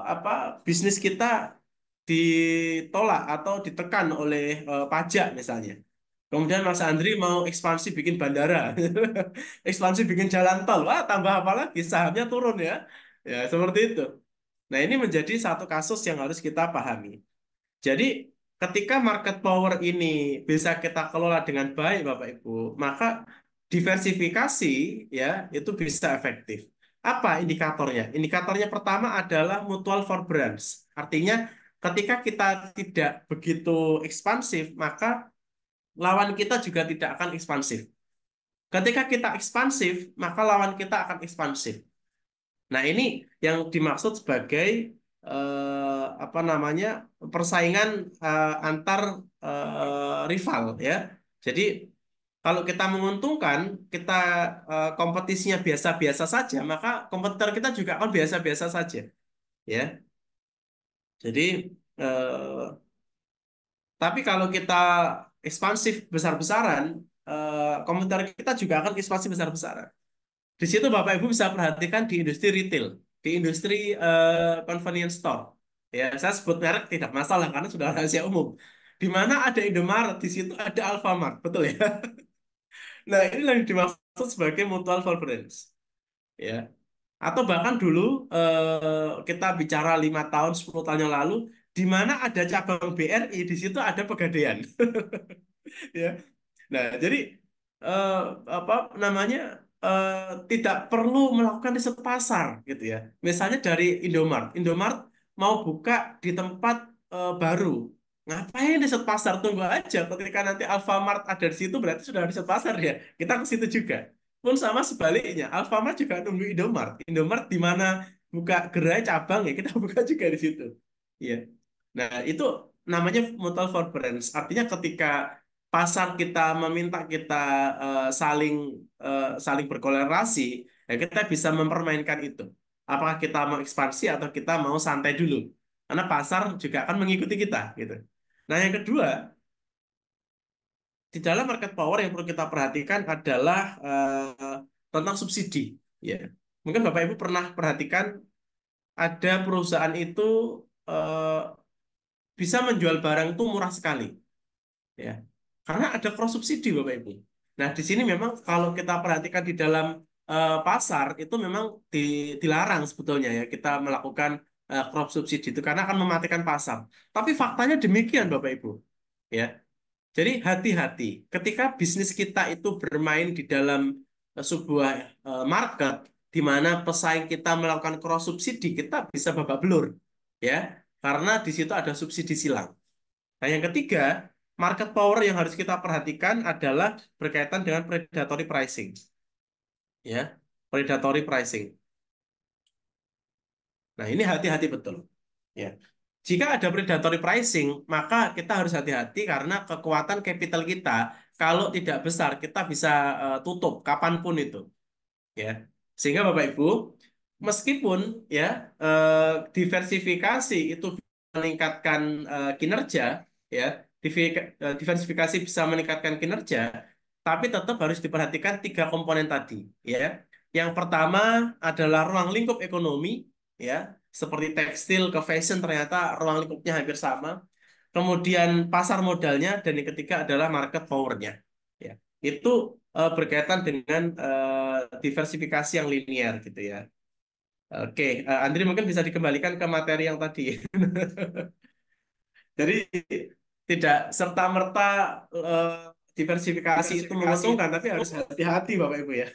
Speaker 2: apa bisnis kita ditolak atau ditekan oleh pajak misalnya. Kemudian Mas Andri mau ekspansi bikin bandara, ekspansi bikin jalan tol, wah tambah apa lagi sahamnya turun ya, ya seperti itu. Nah ini menjadi satu kasus yang harus kita pahami. Jadi ketika market power ini bisa kita kelola dengan baik, Bapak Ibu, maka diversifikasi ya itu bisa efektif. Apa indikatornya? Indikatornya pertama adalah mutual forbearance. Artinya ketika kita tidak begitu ekspansif, maka lawan kita juga tidak akan ekspansif. Ketika kita ekspansif, maka lawan kita akan ekspansif. Nah, ini yang dimaksud sebagai apa namanya persaingan antar rival ya. Jadi kalau kita menguntungkan, kita kompetisinya biasa-biasa saja, maka kompetitor kita juga akan biasa-biasa saja ya. Jadi eh, tapi kalau kita ekspansif besar-besaran, kompetitor kita juga akan ekspansi besar-besaran. Di situ Bapak Ibu bisa perhatikan di industri retail, di industri convenience store. Ya, saya sebut merek tidak masalah karena sudah rahasia umum. Di mana ada Indomaret, di situ ada Alfamart, betul ya? Nah, ini yang dimaksud sebagai mutual forbearance. Ya. Atau bahkan dulu kita bicara 5 tahun, 10 tahun yang lalu, di mana ada cabang BRI, di situ ada Pegadaian. Ya. Nah, jadi eh, apa namanya eh, tidak perlu melakukan riset pasar gitu ya. Misalnya dari Indomart, Indomart mau buka di tempat baru, ngapain riset pasar? Tunggu aja ketika nanti Alfamart ada di situ berarti sudah riset pasar ya. Kita ke situ juga. Pun sama sebaliknya, Alfamart juga nunggu Indomart. Indomart di mana buka gerai cabang ya kita buka juga di situ. Iya. Nah, itu namanya mutual forbearance. Artinya ketika pasar kita meminta kita saling saling berkolerasi, ya kita bisa mempermainkan itu. Apakah kita mau ekspansi atau kita mau santai dulu? Karena pasar juga akan mengikuti kita, gitu. Nah, yang kedua, di dalam market power yang perlu kita perhatikan adalah tentang subsidi. Ya, mungkin Bapak Ibu pernah perhatikan ada perusahaan itu eh, bisa menjual barang itu murah sekali. Ya. Karena ada cross subsidi Bapak Ibu. Nah, di sini memang kalau kita perhatikan di dalam pasar itu memang dilarang sebetulnya ya kita melakukan cross subsidi itu karena akan mematikan pasar. Tapi faktanya demikian Bapak Ibu. Ya. Jadi hati-hati ketika bisnis kita itu bermain di dalam sebuah market di mana pesaing kita melakukan cross subsidi, kita bisa babak belur. Ya. Karena di situ ada subsidi silang. Nah, yang ketiga, market power yang harus kita perhatikan adalah berkaitan dengan predatory pricing. Ya, predatory pricing. Nah, ini hati-hati betul. Ya. Jika ada predatory pricing, maka kita harus hati-hati karena kekuatan capital kita kalau tidak besar, kita bisa tutup kapanpun itu. Ya. Sehingga Bapak Ibu, meskipun ya diversifikasi itu meningkatkan kinerja, ya, diversifikasi bisa meningkatkan kinerja, tapi tetap harus diperhatikan tiga komponen tadi, ya. Yang pertama adalah ruang lingkup ekonomi, ya, seperti tekstil ke fashion ternyata ruang lingkupnya hampir sama. Kemudian pasar modalnya dan yang ketiga adalah market power-nya. Ya, itu berkaitan dengan diversifikasi yang linear gitu ya. Oke, Andri mungkin bisa dikembalikan ke materi yang tadi. Jadi tidak serta-merta eh, diversifikasi itu menguntungkan, tapi harus hati-hati Bapak Ibu ya.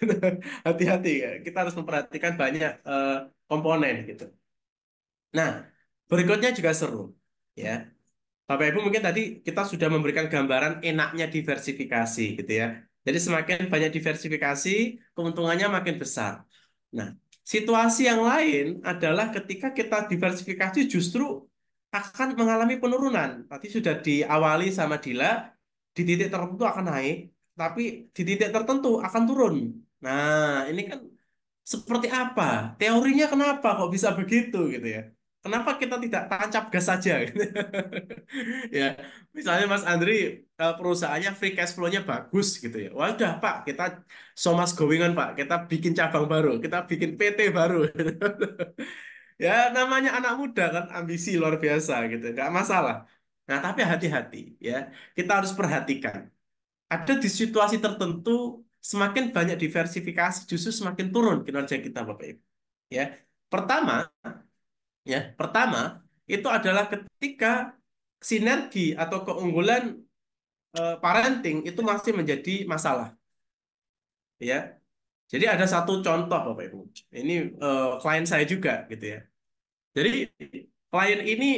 Speaker 2: Hati-hati ya. Kita harus memperhatikan banyak komponen gitu. Nah, berikutnya juga seru ya. Bapak Ibu mungkin tadi kita sudah memberikan gambaran enaknya diversifikasi gitu ya. Jadi semakin banyak diversifikasi, keuntungannya makin besar. Nah, situasi yang lain adalah ketika kita diversifikasi justru akan mengalami penurunan. Tadi sudah diawali sama Dila, di titik tertentu akan naik, tapi di titik tertentu akan turun. Nah, ini kan seperti apa? Teorinya kenapa kok bisa begitu gitu ya? Kenapa kita tidak tancap gas saja? Gitu? Ya, misalnya Mas Andri perusahaannya free cash flow-nya bagus gitu ya. Wah, udah Pak, kita so much going on Pak. Kita bikin cabang baru, kita bikin PT baru. Ya, namanya anak muda kan ambisi luar biasa gitu, nggak masalah. Nah, tapi hati-hati ya. Kita harus perhatikan. Ada di situasi tertentu semakin banyak diversifikasi justru semakin turun kinerja kita Bapak Ibu. Ya. Pertama, pertama itu adalah ketika sinergi atau keunggulan parenting itu masih menjadi masalah ya. Jadi ada satu contoh Bapak Ibu. Ini klien saya juga gitu ya. Jadi klien ini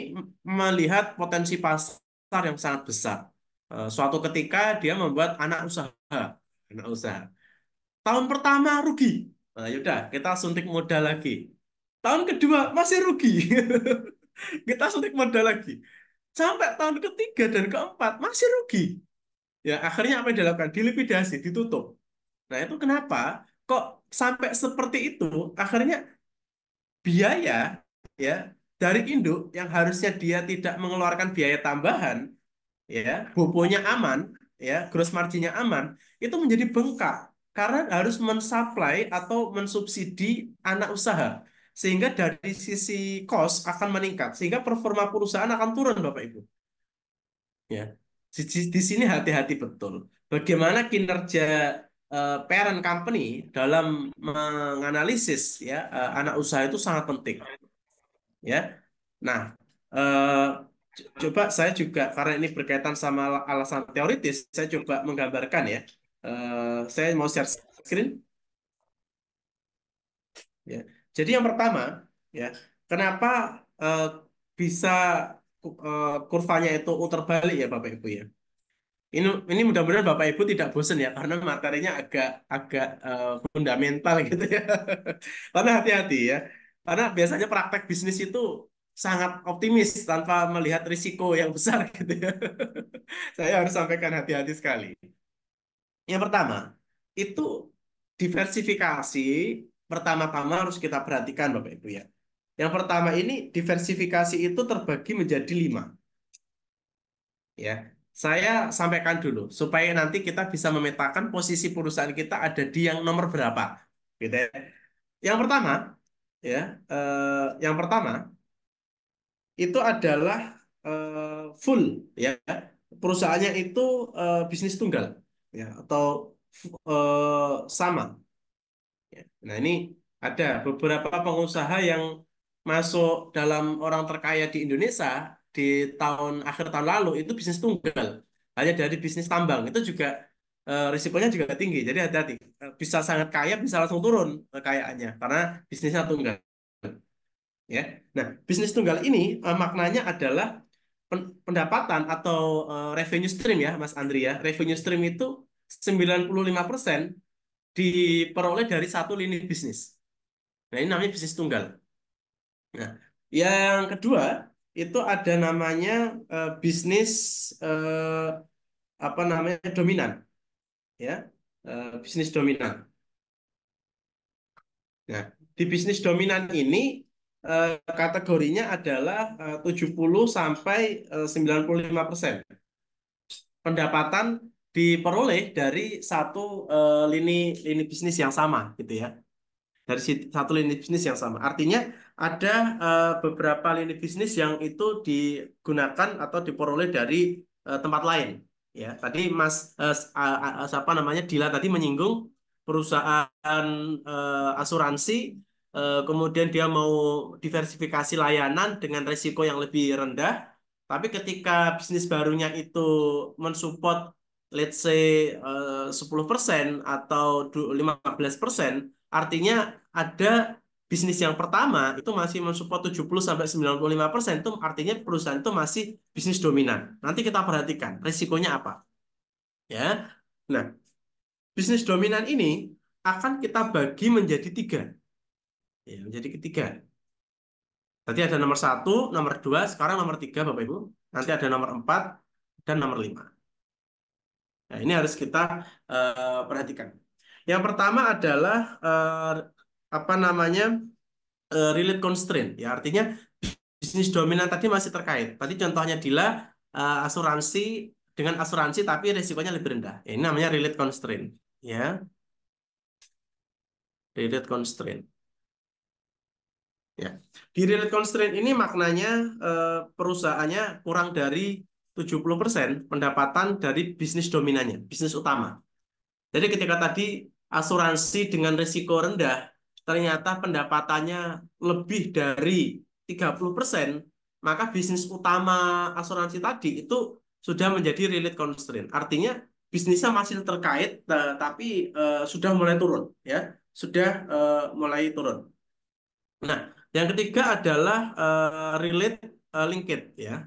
Speaker 2: melihat potensi pasar yang sangat besar. Suatu ketika dia membuat anak usaha, anak usaha. Tahun pertama rugi. Nah, yaudah, kita suntik modal lagi. Tahun kedua masih rugi. Kita suntik modal lagi. Sampai tahun ketiga dan keempat masih rugi. Ya, akhirnya apa yang dilakukan? Dilipidasi, ditutup. Nah, itu kenapa? Kok sampai seperti itu? Akhirnya biaya ya dari induk yang harusnya dia tidak mengeluarkan biaya tambahan, ya, bobonya aman, ya, gross marginnya aman, itu menjadi bengkak karena harus mensuplai atau mensubsidi anak usaha. Sehingga dari sisi cost akan meningkat, sehingga performa perusahaan akan turun, Bapak Ibu. Ya, di sini hati-hati betul. Bagaimana kinerja parent company dalam menganalisis ya anak usaha itu sangat penting. Ya, nah eh, coba saya juga karena ini berkaitan sama alasan teoritis, saya coba menggambarkan ya. Saya mau share screen. Ya, jadi yang pertama ya, kenapa eh, bisa kurvanya itu putar balik ya Bapak Ibu ya? Ini mudah-mudahan Bapak Ibu tidak bosan ya karena materinya agak agak fundamental gitu ya. Karena hati-hati ya. Karena biasanya praktek bisnis itu sangat optimis tanpa melihat risiko yang besar gitu ya. Saya harus sampaikan hati-hati sekali. Yang pertama, itu diversifikasi pertama-tama harus kita perhatikan Bapak Ibu ya. Yang pertama ini diversifikasi itu terbagi menjadi 5. Ya, saya sampaikan dulu supaya nanti kita bisa memetakan posisi perusahaan kita ada di yang nomor berapa, gitu ya. Yang pertama, ya, yang pertama itu adalah full, ya, perusahaannya itu bisnis tunggal, ya, atau sama. Ya. Nah ini ada beberapa pengusaha yang masuk dalam orang terkaya di Indonesia di akhir tahun lalu itu bisnis tunggal, hanya dari bisnis tambang itu juga risikonya juga tinggi. Jadi hati-hati, bisa sangat kaya bisa langsung turun kekayaannya karena bisnisnya tunggal. Ya, nah bisnis tunggal ini maknanya adalah pendapatan atau revenue stream ya, Mas Andri ya. Revenue stream itu 95% diperoleh dari satu lini bisnis. Nah, ini namanya bisnis tunggal. Nah, yang kedua itu ada namanya bisnis eh, apa namanya dominan, ya. Bisnis dominan. Nah, di bisnis dominan ini kategorinya adalah 70 sampai 95% pendapatan diperoleh dari satu lini lini bisnis yang sama gitu ya. Dari satu lini bisnis yang sama. Artinya ada beberapa lini bisnis yang itu digunakan atau diperoleh dari tempat lain. Ya, tadi Mas siapa namanya Dila tadi menyinggung perusahaan asuransi, kemudian dia mau diversifikasi layanan dengan risiko yang lebih rendah. Tapi ketika bisnis barunya itu mensupport, let's say 10% atau 15%, artinya ada bisnis yang pertama itu masih mensupport 70-95%, itu artinya perusahaan itu masih bisnis dominan. Nanti kita perhatikan risikonya apa. Ya. Nah, bisnis dominan ini akan kita bagi menjadi tiga. Ya, menjadi ketiga. Tadi ada nomor satu, nomor dua, sekarang nomor tiga, Bapak Ibu. Nanti ada nomor empat dan nomor lima. Nah, ini harus kita perhatikan. Yang pertama adalah apa namanya relate constraint. Ya, artinya bisnis dominan tadi masih terkait. Tadi contohnya Dila asuransi dengan asuransi tapi risikonya lebih rendah. Ya, ini namanya relate constraint. Ya, relate constraint. Ya. Di relate constraint ini maknanya perusahaannya kurang dari 70% pendapatan dari bisnis dominannya, bisnis utama. Jadi ketika tadi asuransi dengan risiko rendah, ternyata pendapatannya lebih dari 30%, maka bisnis utama asuransi tadi itu sudah menjadi relate constraint. Artinya bisnisnya masih terkait, tapi sudah mulai turun, ya, sudah mulai turun. Nah, yang ketiga adalah relate linked, ya.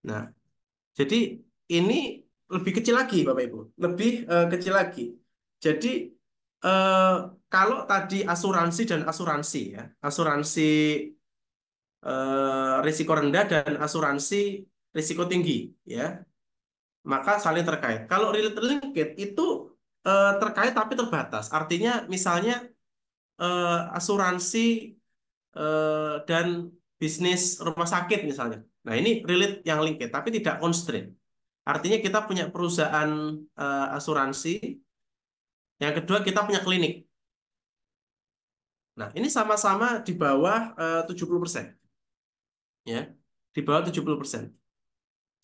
Speaker 2: Nah, jadi ini lebih kecil lagi, Bapak Ibu, lebih kecil lagi. Jadi eh, kalau tadi asuransi dan asuransi, ya, asuransi risiko rendah dan asuransi risiko tinggi, ya, maka saling terkait. Kalau relate linked itu terkait tapi terbatas. Artinya, misalnya asuransi dan bisnis rumah sakit misalnya. Nah, ini relate yang linked tapi tidak constraint. Artinya kita punya perusahaan asuransi, yang kedua kita punya klinik. Nah, ini sama-sama di bawah 70%. Ya, di bawah 70%.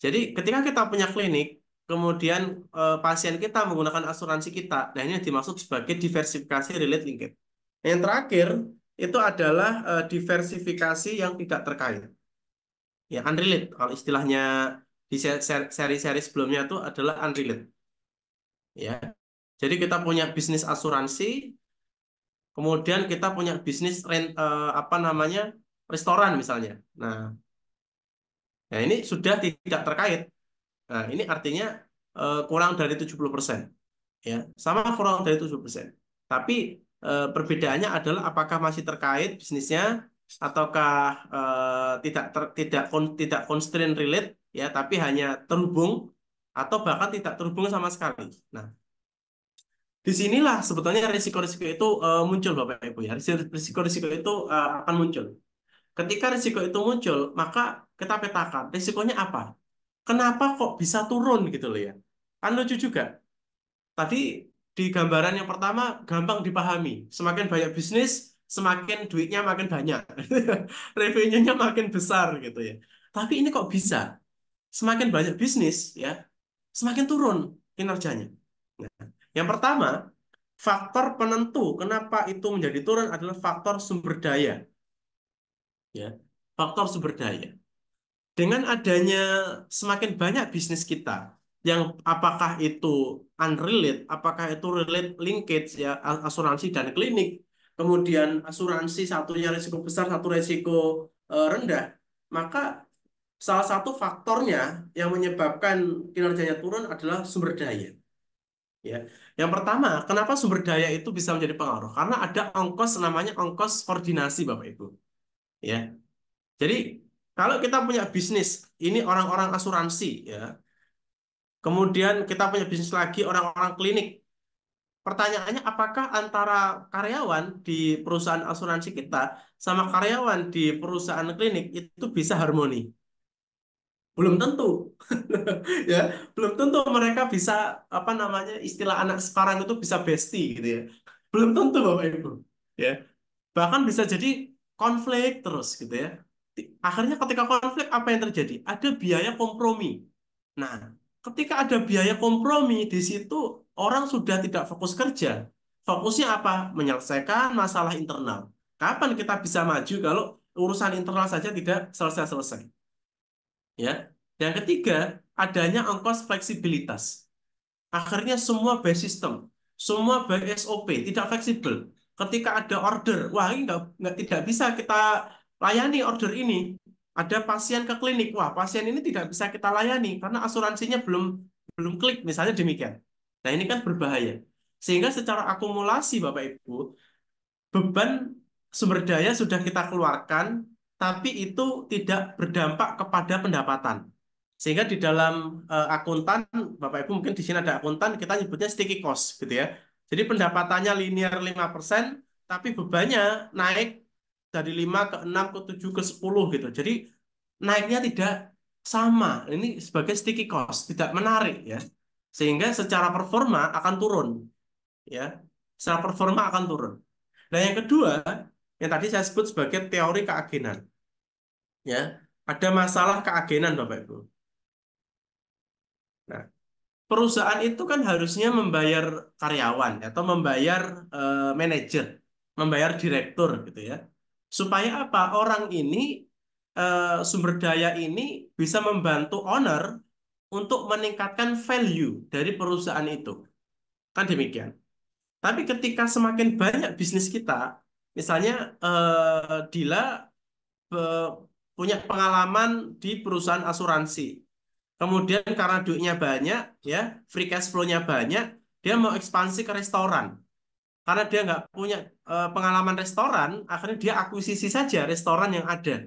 Speaker 2: Jadi ketika kita punya klinik, kemudian pasien kita menggunakan asuransi kita, nah ini dimaksud sebagai diversifikasi relate linked. Yang terakhir itu adalah diversifikasi yang tidak terkait. Ya, unrelated. Kalau istilahnya di seri-seri sebelumnya itu adalah unrelated. Ya. Jadi kita punya bisnis asuransi, kemudian kita punya bisnis apa namanya restoran misalnya. Nah, ini sudah tidak terkait. Nah, ini artinya kurang dari 70%. Ya, sama kurang dari 70%. Tapi perbedaannya adalah apakah masih terkait bisnisnya ataukah tidak constraint relate, ya, tapi hanya terhubung atau bahkan tidak terhubung sama sekali. Nah, disinilah sebetulnya risiko-risiko itu muncul, Bapak Ibu, ya. Risiko-risiko itu akan muncul. Ketika risiko itu muncul, maka kita petakan risikonya apa. Kenapa kok bisa turun gitu loh, ya. Kan lucu juga. Tadi di gambaran yang pertama gampang dipahami. Semakin banyak bisnis, semakin duitnya makin banyak. Revenue-nya makin besar gitu ya. Tapi ini kok bisa? Semakin banyak bisnis ya, semakin turun kinerjanya. Nah, yang pertama, faktor penentu kenapa itu menjadi turun adalah faktor sumber daya. Ya, faktor sumber daya. Dengan adanya semakin banyak bisnis kita, yang apakah itu unrelated, apakah itu relate linkage, ya, asuransi dan klinik, kemudian asuransi satunya risiko besar, satu risiko rendah. maka salah satu faktornya yang menyebabkan kinerjanya turun adalah sumber daya. Ya, yang pertama, kenapa sumber daya itu bisa menjadi pengaruh? Karena ada ongkos namanya ongkos koordinasi, Bapak Ibu. Ya, jadi kalau kita punya bisnis, ini orang-orang asuransi, ya. Kemudian kita punya bisnis lagi orang-orang klinik. Pertanyaannya, apakah antara karyawan di perusahaan asuransi kita sama karyawan di perusahaan klinik itu bisa harmoni? Belum tentu. Ya, belum tentu mereka bisa apa namanya istilah anak sekarang itu bisa bestie gitu ya. Belum tentu Bapak Ibu. Ya, bahkan bisa jadi konflik terus gitu ya. Akhirnya ketika konflik apa yang terjadi? Ada biaya kompromi. Nah, ketika ada biaya kompromi di situ orang sudah tidak fokus kerja. Fokusnya apa? Menyelesaikan masalah internal. Kapan kita bisa maju kalau urusan internal saja tidak selesai-selesai? Ya. Yang ketiga, adanya ongkos fleksibilitas. Akhirnya semua by system, semua by SOP, tidak fleksibel. Ketika ada order, wah ini tidak bisa kita layani order ini. Ada pasien ke klinik, wah pasien ini tidak bisa kita layani karena asuransinya belum belum klik, misalnya demikian. Nah ini kan berbahaya. Sehingga secara akumulasi Bapak Ibu, beban sumber daya sudah kita keluarkan, tapi itu tidak berdampak kepada pendapatan. Sehingga di dalam akuntan, Bapak Ibu mungkin di sini ada akuntan, kita nyebutnya sticky cost gitu ya. Jadi pendapatannya linear 5%, tapi bebannya naik dari 5 ke 6 ke 7 ke 10 gitu. Jadi naiknya tidak sama. Ini sebagai sticky cost, tidak menarik ya. Sehingga secara performa akan turun ya. Secara performa akan turun. Nah, yang kedua, yang tadi saya sebut sebagai teori keagenan. Ya, ada masalah keagenan, Bapak Ibu. Nah, perusahaan itu kan harusnya membayar karyawan atau membayar manajer, membayar direktur gitu ya. Supaya apa? Orang ini sumber daya ini bisa membantu owner untuk meningkatkan value dari perusahaan itu. Kan demikian. Tapi ketika semakin banyak bisnis kita, misalnya Dila eh, punya pengalaman di perusahaan asuransi. Kemudian karena duitnya banyak, ya, free cash flow-nya banyak, dia mau ekspansi ke restoran. Karena dia nggak punya pengalaman restoran, akhirnya dia akuisisi saja restoran yang ada.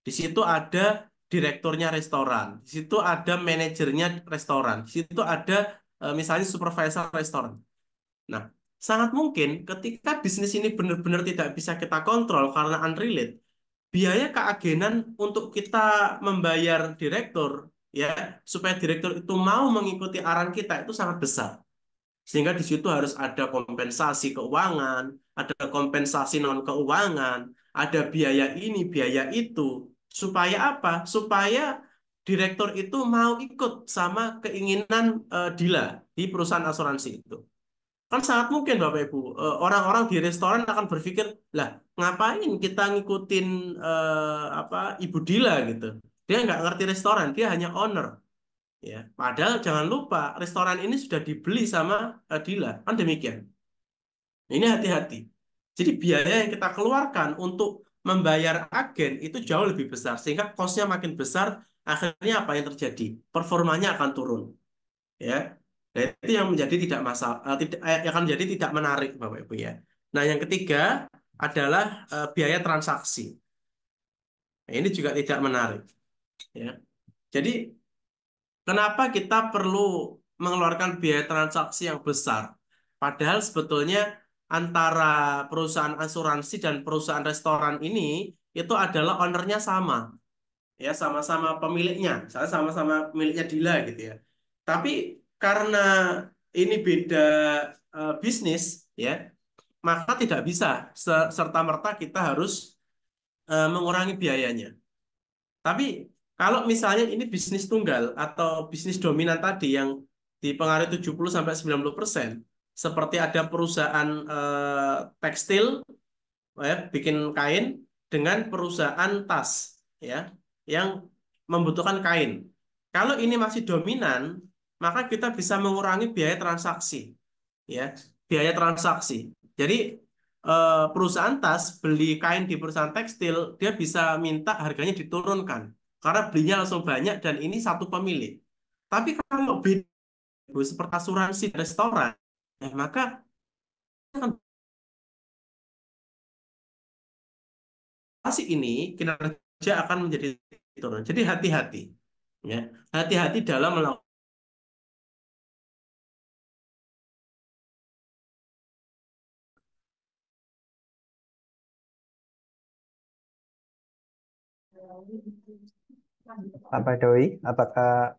Speaker 2: Di situ ada direkturnya restoran, di situ ada manajernya restoran, di situ ada misalnya supervisor restoran. Nah, sangat mungkin ketika bisnis ini benar-benar tidak bisa kita kontrol karena unrelated, biaya keagenan untuk kita membayar direktur ya supaya direktur itu mau mengikuti arahan kita itu sangat besar. Sehingga di situ harus ada kompensasi keuangan, ada kompensasi non keuangan, ada biaya ini, biaya itu. Supaya apa? Supaya direktur itu mau ikut sama keinginan Dila di perusahaan asuransi itu. Kan sangat mungkin Bapak Ibu, orang-orang di restoran akan berpikir, lah ngapain kita ngikutin apa Ibu Dila gitu. Dia nggak ngerti restoran, dia hanya owner. Ya, padahal jangan lupa restoran ini sudah dibeli sama Dila, kan demikian. Ini hati-hati. Jadi biaya yang kita keluarkan untuk membayar agen itu jauh lebih besar, sehingga cost-nya makin besar, akhirnya apa yang terjadi? Performanya akan turun. Ya, nah, itu yang menjadi tidak masalah, tidak, yang akan menjadi tidak menarik, Bapak Ibu ya. Nah, yang ketiga adalah biaya transaksi. Nah, ini juga tidak menarik. Ya, jadi kenapa kita perlu mengeluarkan biaya transaksi yang besar? Padahal sebetulnya antara perusahaan asuransi dan perusahaan restoran ini itu adalah ownernya sama, ya sama-sama pemiliknya, saya sama-sama pemiliknya Dila gitu ya. Tapi karena ini beda bisnis, ya, maka tidak bisa serta-merta kita harus mengurangi biayanya. Tapi kalau misalnya ini bisnis tunggal atau bisnis dominan tadi yang dipengaruhi 70-90%, seperti ada perusahaan tekstil, ya, bikin kain dengan perusahaan tas, ya, yang membutuhkan kain. Kalau ini masih dominan, maka kita bisa mengurangi biaya transaksi, ya, biaya transaksi. Jadi perusahaan tas beli kain di perusahaan tekstil, dia bisa minta harganya diturunkan karena belinya langsung banyak dan ini satu pemilik. Tapi kalau beda seperti asuransi restoran, maka pasti ini kinerja akan menjadi turun. Jadi hati-hati, ya, hati-hati dalam melakukan.
Speaker 1: Pak Badawi, apakah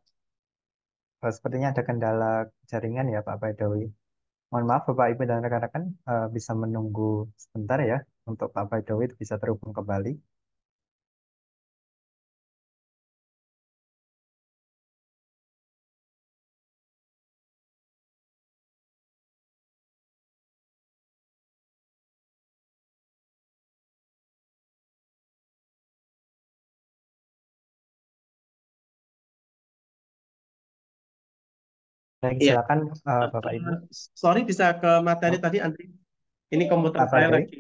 Speaker 1: sepertinya ada kendala jaringan ya Pak Badawi? Mohon maaf Bapak Ibu dan rekan-rekan, bisa menunggu sebentar ya untuk Pak Badawi itu bisa terhubung kembali. Baik,
Speaker 2: Iya,
Speaker 1: silakan Bapak Ibu.
Speaker 2: eh, sorry bisa ke materi
Speaker 1: Oh,
Speaker 2: tadi Andri. Ini komputer
Speaker 1: Pak
Speaker 2: saya
Speaker 1: Badawi.
Speaker 2: lagi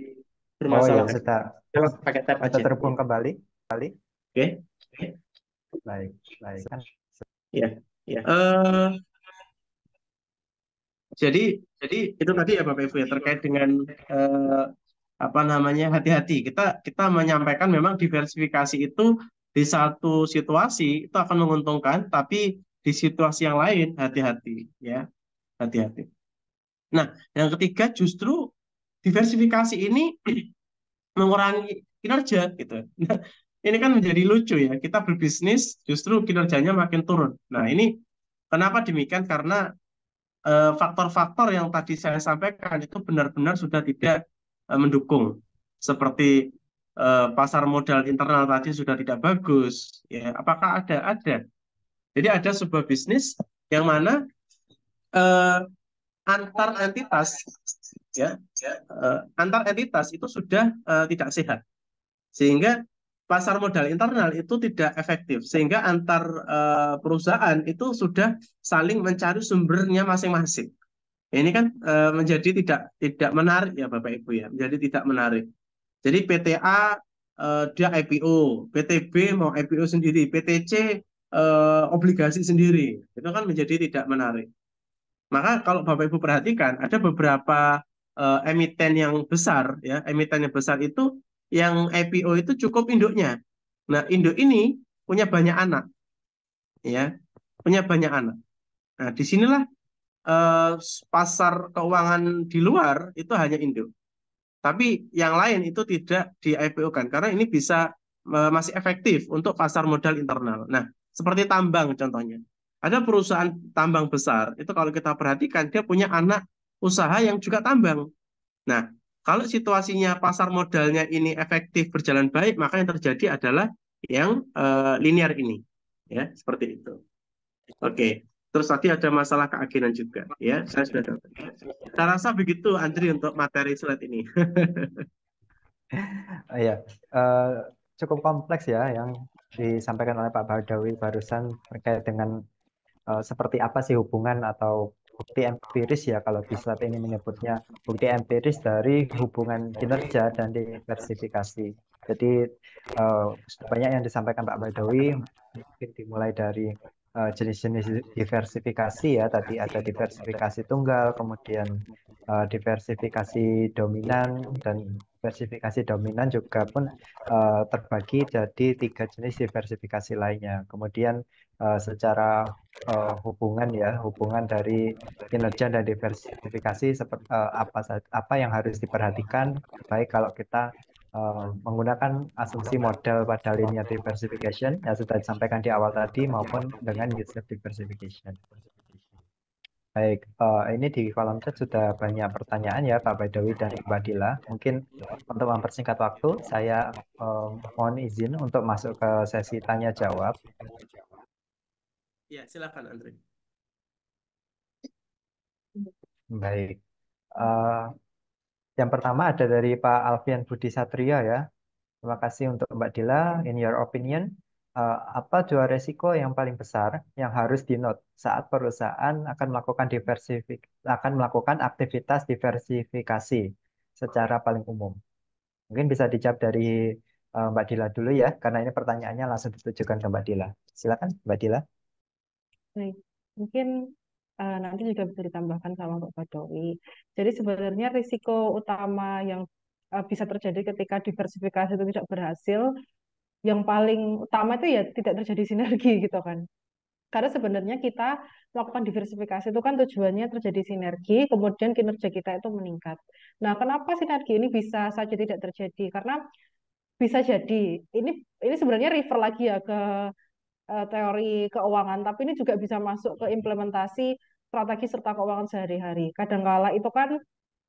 Speaker 1: Oh ya,
Speaker 2: bermasalah. Coba pakai tab
Speaker 1: sudah
Speaker 2: aja.
Speaker 1: terhubung kembali. Kembali.
Speaker 2: Oke,
Speaker 1: Baik, baik. Kan,
Speaker 2: ya. Eh, jadi itu tadi ya Bapak Ibu ya terkait dengan eh, apa namanya hati-hati. Kita menyampaikan memang diversifikasi itu di satu situasi itu akan menguntungkan, tapi di situasi yang lain hati-hati, ya, hati-hati. Nah, yang ketiga justru diversifikasi ini mengurangi kinerja gitu. Nah, ini kan menjadi lucu ya. Kita berbisnis justru kinerjanya makin turun. Nah, ini kenapa demikian? Karena faktor-faktor yang tadi saya sampaikan itu benar-benar sudah tidak mendukung. Seperti pasar modal internal tadi sudah tidak bagus. Ya, apakah ada? Ada. Jadi ada sebuah bisnis yang mana eh, antar entitas ya antar entitas itu sudah tidak sehat sehingga pasar modal internal itu tidak efektif sehingga antar perusahaan itu sudah saling mencari sumbernya masing-masing. Ini kan menjadi tidak menarik ya Bapak Ibu ya, menjadi tidak menarik. Jadi PTA dia IPO, PTB mau IPO sendiri, PTC obligasi sendiri. Itu kan menjadi tidak menarik. Maka kalau Bapak Ibu perhatikan ada beberapa emiten yang besar ya, emiten yang besar itu yang IPO itu cukup induknya. Nah, induk ini punya banyak anak ya, punya banyak anak. Nah, disinilah eh, pasar keuangan di luar itu hanya induk. Tapi yang lain itu tidak di IPO-kan karena ini bisa masih efektif untuk pasar modal internal. Nah, seperti tambang contohnya. Ada perusahaan tambang besar, itu kalau kita perhatikan dia punya anak usaha yang juga tambang. Nah, kalau situasinya pasar modalnya ini efektif berjalan baik, maka yang terjadi adalah yang linear ini. Ya, seperti itu. Oke. Terus tadi ada masalah keagenan juga, ya. Saya sudah dapat. Saya rasa begitu, Andri, untuk materi slide ini.
Speaker 1: ya, eh, cukup kompleks ya yang disampaikan oleh Pak Badawi barusan terkait dengan seperti apa sih hubungan atau bukti empiris ya kalau di slide ini menyebutnya bukti empiris dari hubungan kinerja dan diversifikasi. Jadi eh, banyak yang disampaikan Pak Badawi mungkin dimulai dari jenis-jenis diversifikasi ya tadi ada diversifikasi tunggal kemudian diversifikasi dominan dan diversifikasi dominan juga pun terbagi jadi tiga jenis diversifikasi lainnya. Kemudian secara hubungan ya, hubungan dari kinerja dan diversifikasi seperti apa yang harus diperhatikan baik kalau kita menggunakan asumsi model pada linear diversification yang sudah disampaikan di awal tadi maupun dengan yield curve diversification. Baik, ini di kolom chat sudah banyak pertanyaan ya Pak Baidowi dan Mbak Dila. Mungkin untuk mempersingkat waktu, saya mohon izin untuk masuk ke sesi tanya jawab.
Speaker 2: Ya, silakan Andre.
Speaker 1: Baik. Eh, yang pertama ada dari Pak Alfian Budi Satrio ya. Terima kasih untuk Mbak Dila. In your opinion, apa dua resiko yang paling besar yang harus di-note saat perusahaan akan melakukan aktivitas diversifikasi? secara paling umum. Mungkin bisa dijawab dari Mbak Dila dulu ya, karena ini pertanyaannya langsung ditujukan ke Mbak Dila. Silakan, Mbak Dila.
Speaker 3: Baik, mungkin nanti juga bisa ditambahkan sama Pak Badawi. Jadi sebenarnya risiko utama yang bisa terjadi ketika diversifikasi itu tidak berhasil, yang paling utama itu ya tidak terjadi sinergi gitu kan. Karena sebenarnya kita melakukan diversifikasi itu kan tujuannya terjadi sinergi, kemudian kinerja kita itu meningkat. Nah, kenapa sinergi ini bisa saja tidak terjadi? Karena bisa jadi ini sebenarnya refer lagi ya ke teori keuangan, tapi ini juga bisa masuk ke implementasi strategi serta keuangan sehari-hari. Kadangkala itu kan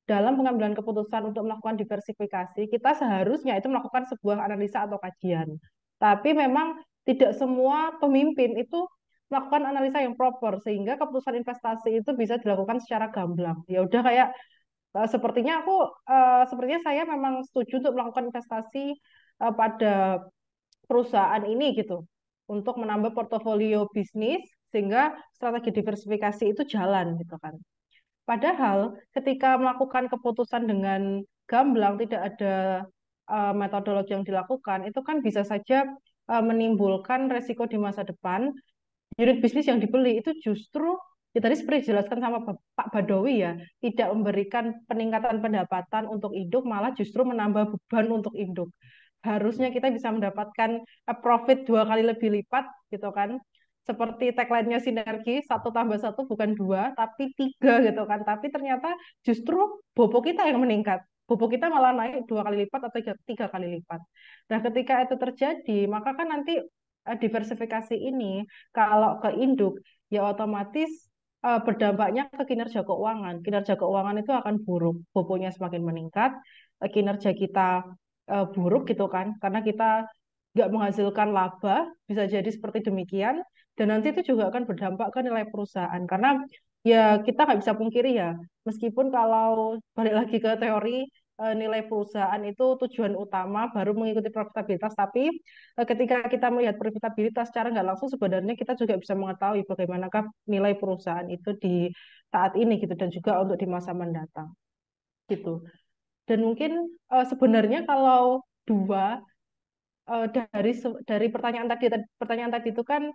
Speaker 3: dalam pengambilan keputusan untuk melakukan diversifikasi, kita seharusnya itu melakukan sebuah analisa atau kajian. Tapi memang tidak semua pemimpin itu melakukan analisa yang proper, sehingga keputusan investasi itu bisa dilakukan secara gamblang. Ya udah kayak sepertinya saya memang setuju untuk melakukan investasi pada perusahaan ini gitu untuk menambah portofolio bisnis sehingga strategi diversifikasi itu jalan gitu kan. Padahal ketika melakukan keputusan dengan gamblang tidak ada metodologi yang dilakukan itu kan bisa saja menimbulkan resiko di masa depan. Unit bisnis yang dibeli itu justru ya tadi seperti dijelaskan sama Pak Badawi ya, tidak memberikan peningkatan pendapatan untuk induk, malah justru menambah beban untuk induk. Harusnya kita bisa mendapatkan profit 2 kali lebih lipat gitu kan. Seperti tagline-nya sinergi, 1+1 bukan 2, tapi 3 gitu kan. Tapi ternyata justru bobo kita yang meningkat. Bobo kita malah naik 2 kali lipat atau 3 kali lipat. Nah, ketika itu terjadi, maka kan nanti diversifikasi ini kalau ke induk ya otomatis berdampaknya ke kinerja keuangan. Kinerja keuangan itu akan buruk, bobonya semakin meningkat, kinerja kita buruk gitu kan, karena kita nggak menghasilkan laba, bisa jadi seperti demikian, dan nanti itu juga akan berdampak ke nilai perusahaan, karena ya kita nggak bisa pungkiri ya, meskipun kalau balik lagi ke teori nilai perusahaan itu tujuan utama baru mengikuti profitabilitas, tapi ketika kita melihat profitabilitas secara nggak langsung sebenarnya kita juga bisa mengetahui bagaimanakah nilai perusahaan itu di saat ini gitu dan juga untuk di masa mendatang gitu. Dan mungkin sebenarnya kalau dua dari pertanyaan tadi itu kan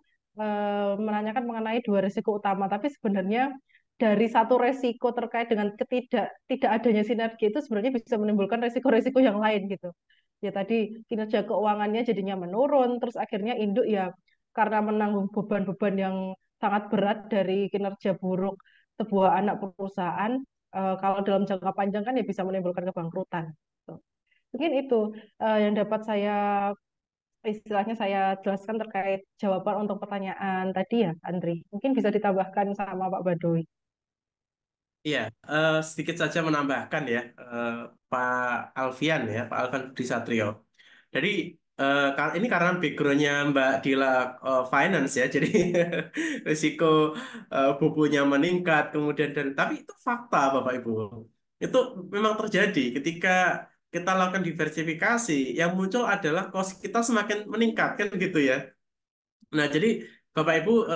Speaker 3: menanyakan mengenai dua risiko utama, tapi sebenarnya dari satu risiko terkait dengan tidak adanya sinergi itu sebenarnya bisa menimbulkan risiko-risiko yang lain gitu. Ya tadi kinerja keuangannya jadinya menurun, terus akhirnya induk ya karena menanggung beban-beban yang sangat berat dari kinerja buruk sebuah anak perusahaan, kalau dalam jangka panjang kan ya bisa menimbulkan kebangkrutan. Gitu. Mungkin itu yang dapat saya jelaskan terkait jawaban untuk pertanyaan tadi ya, Andri. Mungkin bisa ditambahkan sama Pak Badowi.
Speaker 2: Iya, sedikit saja menambahkan ya, Pak Alfian ya, Pak Alfian Disatrio. Jadi ini karena backgroundnya Mbak Dila finance ya, jadi risiko bubunya meningkat kemudian tapi itu fakta Bapak Ibu. Itu memang terjadi ketika kita lakukan diversifikasi, yang muncul adalah cost kita semakin meningkat kan gitu ya. Nah, jadi Bapak Ibu,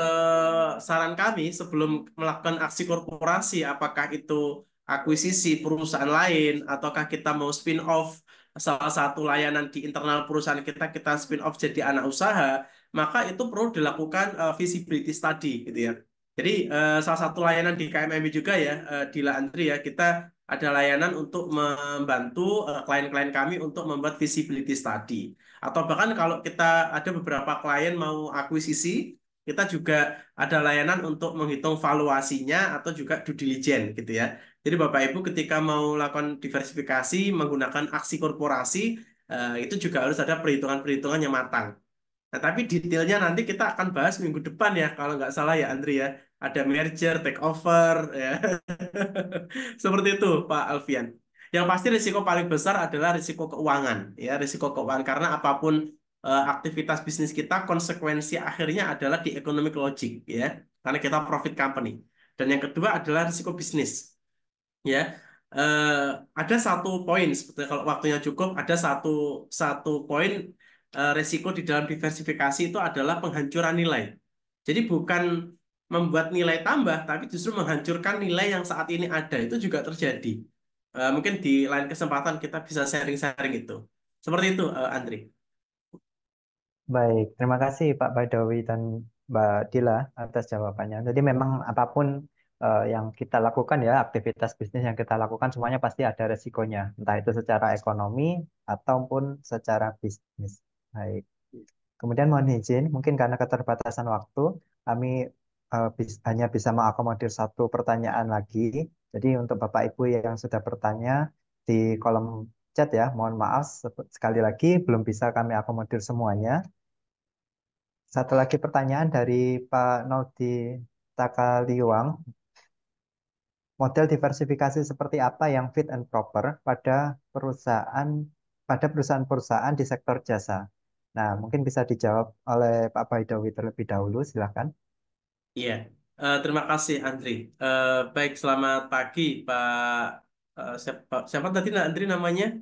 Speaker 2: saran kami sebelum melakukan aksi korporasi, apakah itu akuisisi perusahaan lain, ataukah kita mau spin off salah satu layanan di internal perusahaan kita, kita spin off jadi anak usaha, maka itu perlu dilakukan feasibility study, gitu ya. Jadi salah satu layanan di KMMI juga ya, Dila Andri ya, kita ada layanan untuk membantu klien-klien kami untuk membuat feasibility study. Atau bahkan kalau kita ada beberapa klien mau akuisisi, kita juga ada layanan untuk menghitung valuasinya atau juga due diligence gitu ya. Jadi Bapak Ibu ketika mau lakukan diversifikasi menggunakan aksi korporasi, itu juga harus ada perhitungan-perhitungan yang matang. Nah, tapi detailnya nanti kita akan bahas minggu depan ya, kalau nggak salah ya Andri ya. Ada merger, takeover, ya. Seperti itu Pak Alfian. Yang pasti risiko paling besar adalah risiko keuangan, ya risiko keuangan karena apapun aktivitas bisnis kita, konsekuensi akhirnya adalah di economic logic, ya, karena kita profit company. Dan yang kedua adalah risiko bisnis, ya. Eh, ada satu poin, sebetulnya kalau waktunya cukup, ada satu satu poin risiko di dalam diversifikasi itu adalah penghancuran nilai. Jadi bukan membuat nilai tambah, tapi justru menghancurkan nilai yang saat ini ada, itu juga terjadi. Mungkin di lain kesempatan kita bisa sharing-sharing itu. Seperti itu, Andri.
Speaker 1: Baik, terima kasih Pak Badawi dan Mbak Dila atas jawabannya. Jadi memang apapun yang kita lakukan ya, aktivitas bisnis yang kita lakukan semuanya pasti ada resikonya, entah itu secara ekonomi ataupun secara bisnis. Baik. Kemudian mohon izin, mungkin karena keterbatasan waktu, kami hanya bisa mengakomodir satu pertanyaan lagi. Jadi untuk Bapak Ibu yang sudah bertanya di kolom chat ya, mohon maaf sekali lagi belum bisa kami akomodir semuanya. Satu lagi pertanyaan dari Pak Naudi Takaliwang. Model diversifikasi seperti apa yang fit and proper perusahaan-perusahaan di sektor jasa? Nah, mungkin bisa dijawab oleh Pak Baidowi terlebih dahulu, silakan.
Speaker 2: Iya, terima kasih Andri. Baik, selamat pagi Pak. Siapa tadi Andri namanya?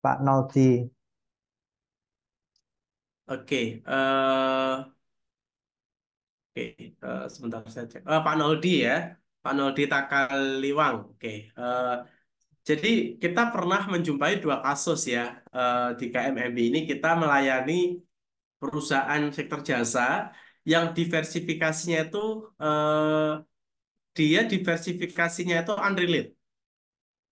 Speaker 1: Pak Naudi,
Speaker 2: Oke, oke, sebentar saya cek. Pak Noldi ya, Pak Noldi Takaliwang. Oke, jadi kita pernah menjumpai dua kasus ya di KMMB ini kita melayani perusahaan sektor jasa yang diversifikasinya itu dia diversifikasinya itu unrelated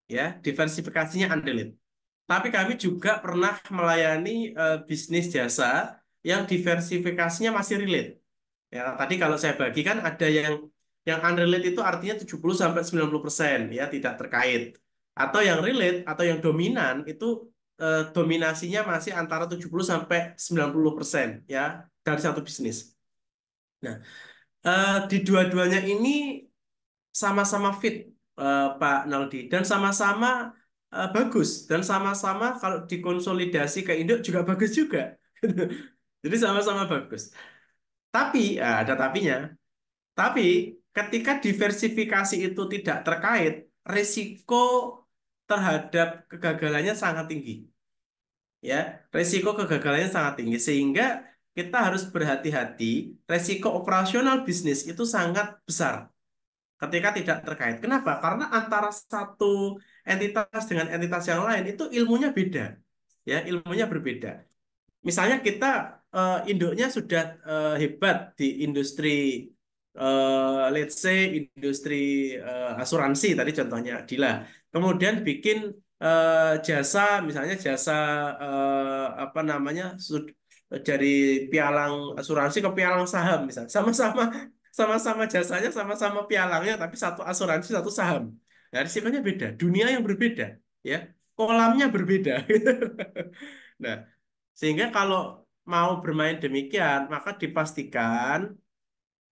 Speaker 2: ya, diversifikasinya unrelated. Tapi kami juga pernah melayani bisnis jasa yang diversifikasinya masih relate. Ya, tadi kalau saya bagikan ada yang unrelated itu artinya 70 sampai 90% ya tidak terkait. Atau yang relate atau yang dominan itu dominasinya masih antara 70 sampai 90% ya dari satu bisnis. Nah, di dua-duanya ini sama-sama fit Pak Naldi dan sama-sama bagus dan sama-sama kalau dikonsolidasi ke induk juga bagus juga. Jadi sama-sama bagus. Tapi ada tapinya. Tapi ketika diversifikasi itu tidak terkait, risiko terhadap kegagalannya sangat tinggi. Ya, risiko kegagalannya sangat tinggi sehingga kita harus berhati-hati. Risiko operasional bisnis itu sangat besar ketika tidak terkait. Kenapa? Karena antara satu entitas dengan entitas yang lain itu ilmunya beda. Ya, ilmunya berbeda. Misalnya kita induknya sudah hebat di industri let's say industri asuransi tadi contohnya Dila. Kemudian bikin jasa misalnya jasa apa namanya dari pialang asuransi ke pialang saham misalnya. Sama-sama jasanya sama-sama pialangnya tapi satu asuransi satu saham. Nah, risikonya beda, dunia yang berbeda ya. Kolamnya berbeda. Nah, sehingga kalau mau bermain demikian, maka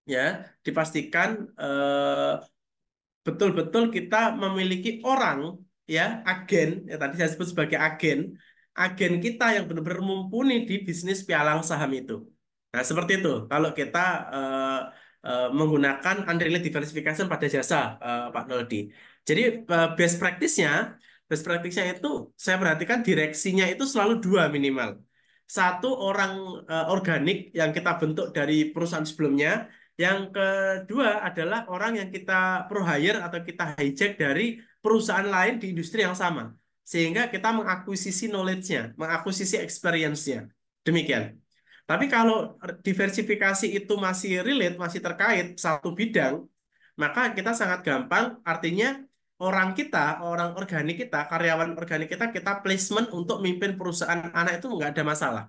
Speaker 2: ya, dipastikan betul-betul kita memiliki orang ya, agen, ya tadi saya sebut sebagai agen kita yang benar-benar mumpuni di bisnis pialang saham itu. Nah, seperti itu. Kalau kita menggunakan unrelated diversification pada jasa, Pak Noldi. Jadi best practice-nya itu saya perhatikan direksinya itu selalu dua minimal. Satu orang organik yang kita bentuk dari perusahaan sebelumnya, yang kedua adalah orang yang kita pro hire atau kita hijack dari perusahaan lain di industri yang sama. Sehingga kita mengakuisisi knowledge-nya, mengakuisisi experience-nya. Demikian. Tapi kalau diversifikasi itu masih relate, masih terkait satu bidang, maka kita sangat gampang, artinya orang organik kita, karyawan organik kita, kita placement untuk mimpin perusahaan anak itu nggak ada masalah.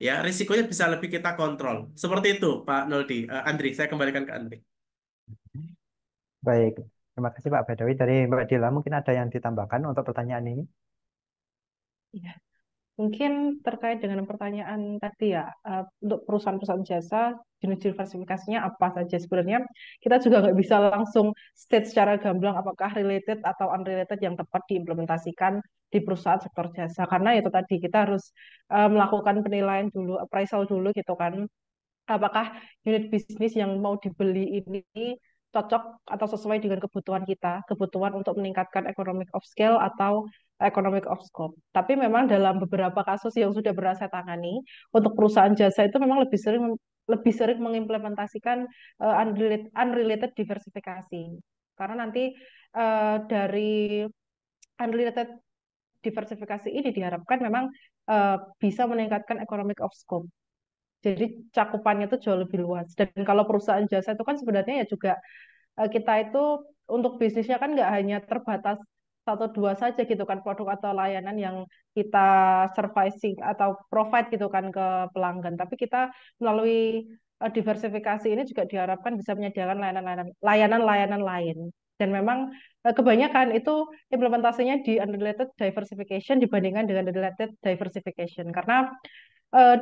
Speaker 2: Ya, risikonya bisa lebih kita kontrol. Seperti itu, Pak Noldi. Andri, saya kembalikan ke Andri.
Speaker 1: baik. Terima kasih Pak Baidowi. Dari Mbak Dila, mungkin ada yang ditambahkan untuk pertanyaan ini?
Speaker 3: Ya. Mungkin terkait dengan pertanyaan tadi ya, untuk perusahaan-perusahaan jasa, jenis diversifikasinya apa saja sebenarnya, kita juga nggak bisa langsung state secara gamblang apakah related atau unrelated yang tepat diimplementasikan di perusahaan sektor jasa. Karena itu tadi kita harus melakukan penilaian dulu, appraisal dulu gitu kan, apakah unit bisnis yang mau dibeli ini cocok atau sesuai dengan kebutuhan kita, kebutuhan untuk meningkatkan economic of scale atau economic of scope. Tapi memang dalam beberapa kasus yang sudah pernah saya tangani, untuk perusahaan jasa itu memang lebih sering mengimplementasikan unrelated diversifikasi. Karena nanti dari unrelated diversifikasi ini diharapkan memang bisa meningkatkan economic of scope. Jadi cakupannya itu jauh lebih luas. Dan kalau perusahaan jasa itu kan sebenarnya ya juga kita itu untuk bisnisnya kan nggak hanya terbatas satu dua saja gitu kan produk atau layanan yang kita servicing atau provide gitu kan ke pelanggan. Tapi kita melalui diversifikasi ini juga diharapkan bisa menyediakan layanan-layanan lain. Dan memang kebanyakan itu implementasinya di unrelated diversification dibandingkan dengan related diversification. Karena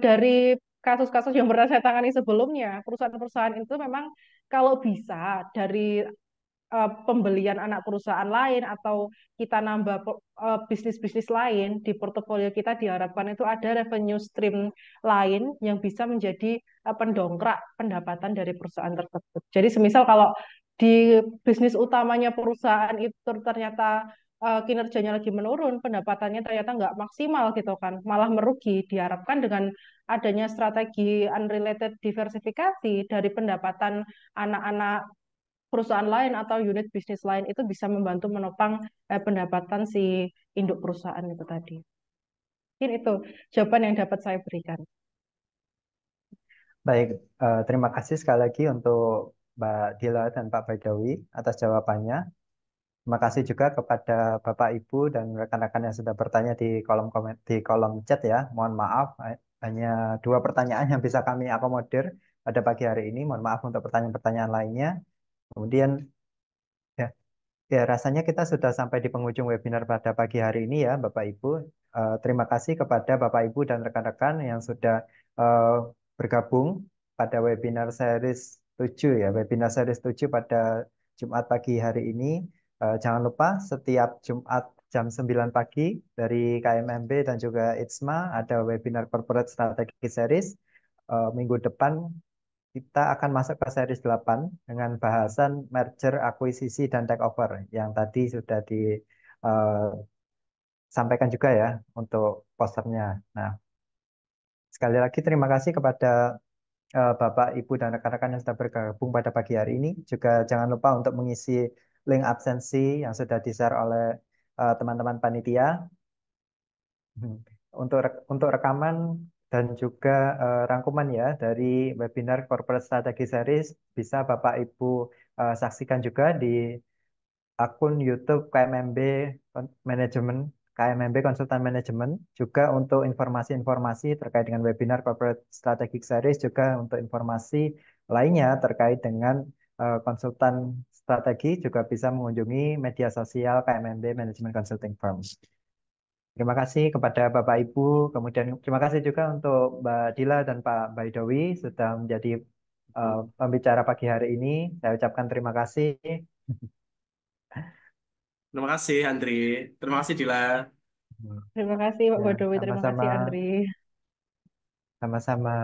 Speaker 3: dari kasus-kasus yang pernah saya tangani sebelumnya, perusahaan-perusahaan itu memang kalau bisa dari pembelian anak perusahaan lain atau kita nambah bisnis-bisnis lain di portofolio kita diharapkan itu ada revenue stream lain yang bisa menjadi pendongkrak pendapatan dari perusahaan tersebut. Jadi semisal kalau di bisnis utamanya perusahaan itu ternyata kinerjanya lagi menurun, pendapatannya ternyata nggak maksimal gitu kan, malah merugi. Diharapkan dengan adanya strategi unrelated diversifikasi dari pendapatan anak-anak perusahaan lain atau unit bisnis lain itu bisa membantu menopang pendapatan si induk perusahaan itu tadi. Mungkin itu jawaban yang dapat saya berikan.
Speaker 1: Baik, terima kasih sekali lagi untuk Mbak Dila dan Pak Baidawi atas jawabannya. Terima kasih juga kepada Bapak Ibu dan rekan-rekan yang sudah bertanya di di kolom chat ya. Mohon maaf, hanya dua pertanyaan yang bisa kami akomodir pada pagi hari ini. Mohon maaf untuk pertanyaan-pertanyaan lainnya. Kemudian ya, ya, rasanya kita sudah sampai di penghujung webinar pada pagi hari ini ya, Bapak Ibu. Terima kasih kepada Bapak Ibu dan rekan-rekan yang sudah eh, bergabung pada webinar series 7 ya, webinar series 7 pada Jumat pagi hari ini. Jangan lupa setiap Jumat jam 9 pagi dari KMMB dan juga ITSMA ada webinar Corporate Strategy Series. Minggu depan kita akan masuk ke series 8 dengan bahasan merger, akuisisi, dan takeover yang tadi sudah disampaikan juga ya untuk posternya. Nah, sekali lagi terima kasih kepada Bapak, Ibu, dan rekan-rekan yang sudah bergabung pada pagi hari ini. Juga jangan lupa untuk mengisi link absensi yang sudah di-share oleh teman-teman panitia. Hmm. Untuk rekaman dan juga rangkuman ya dari webinar Corporate Strategy Series bisa Bapak Ibu saksikan juga di akun YouTube KMMB Manajemen, KMMB Konsultan Manajemen, juga untuk informasi-informasi terkait dengan webinar Corporate Strategic Series, juga untuk informasi lainnya terkait dengan konsultan strategi juga bisa mengunjungi media sosial KMMB Management Consulting Firm. Terima kasih kepada Bapak Ibu, kemudian terima kasih juga untuk Mbak Dila dan Pak Baidowi sudah menjadi pembicara pagi hari ini. Saya ucapkan terima kasih.
Speaker 2: Terima kasih, Andri. Terima kasih, Dila.
Speaker 3: Terima kasih Pak
Speaker 1: Ya,
Speaker 3: Bodowi, terima
Speaker 1: sama-sama,
Speaker 3: kasih Andri.
Speaker 1: sama-sama.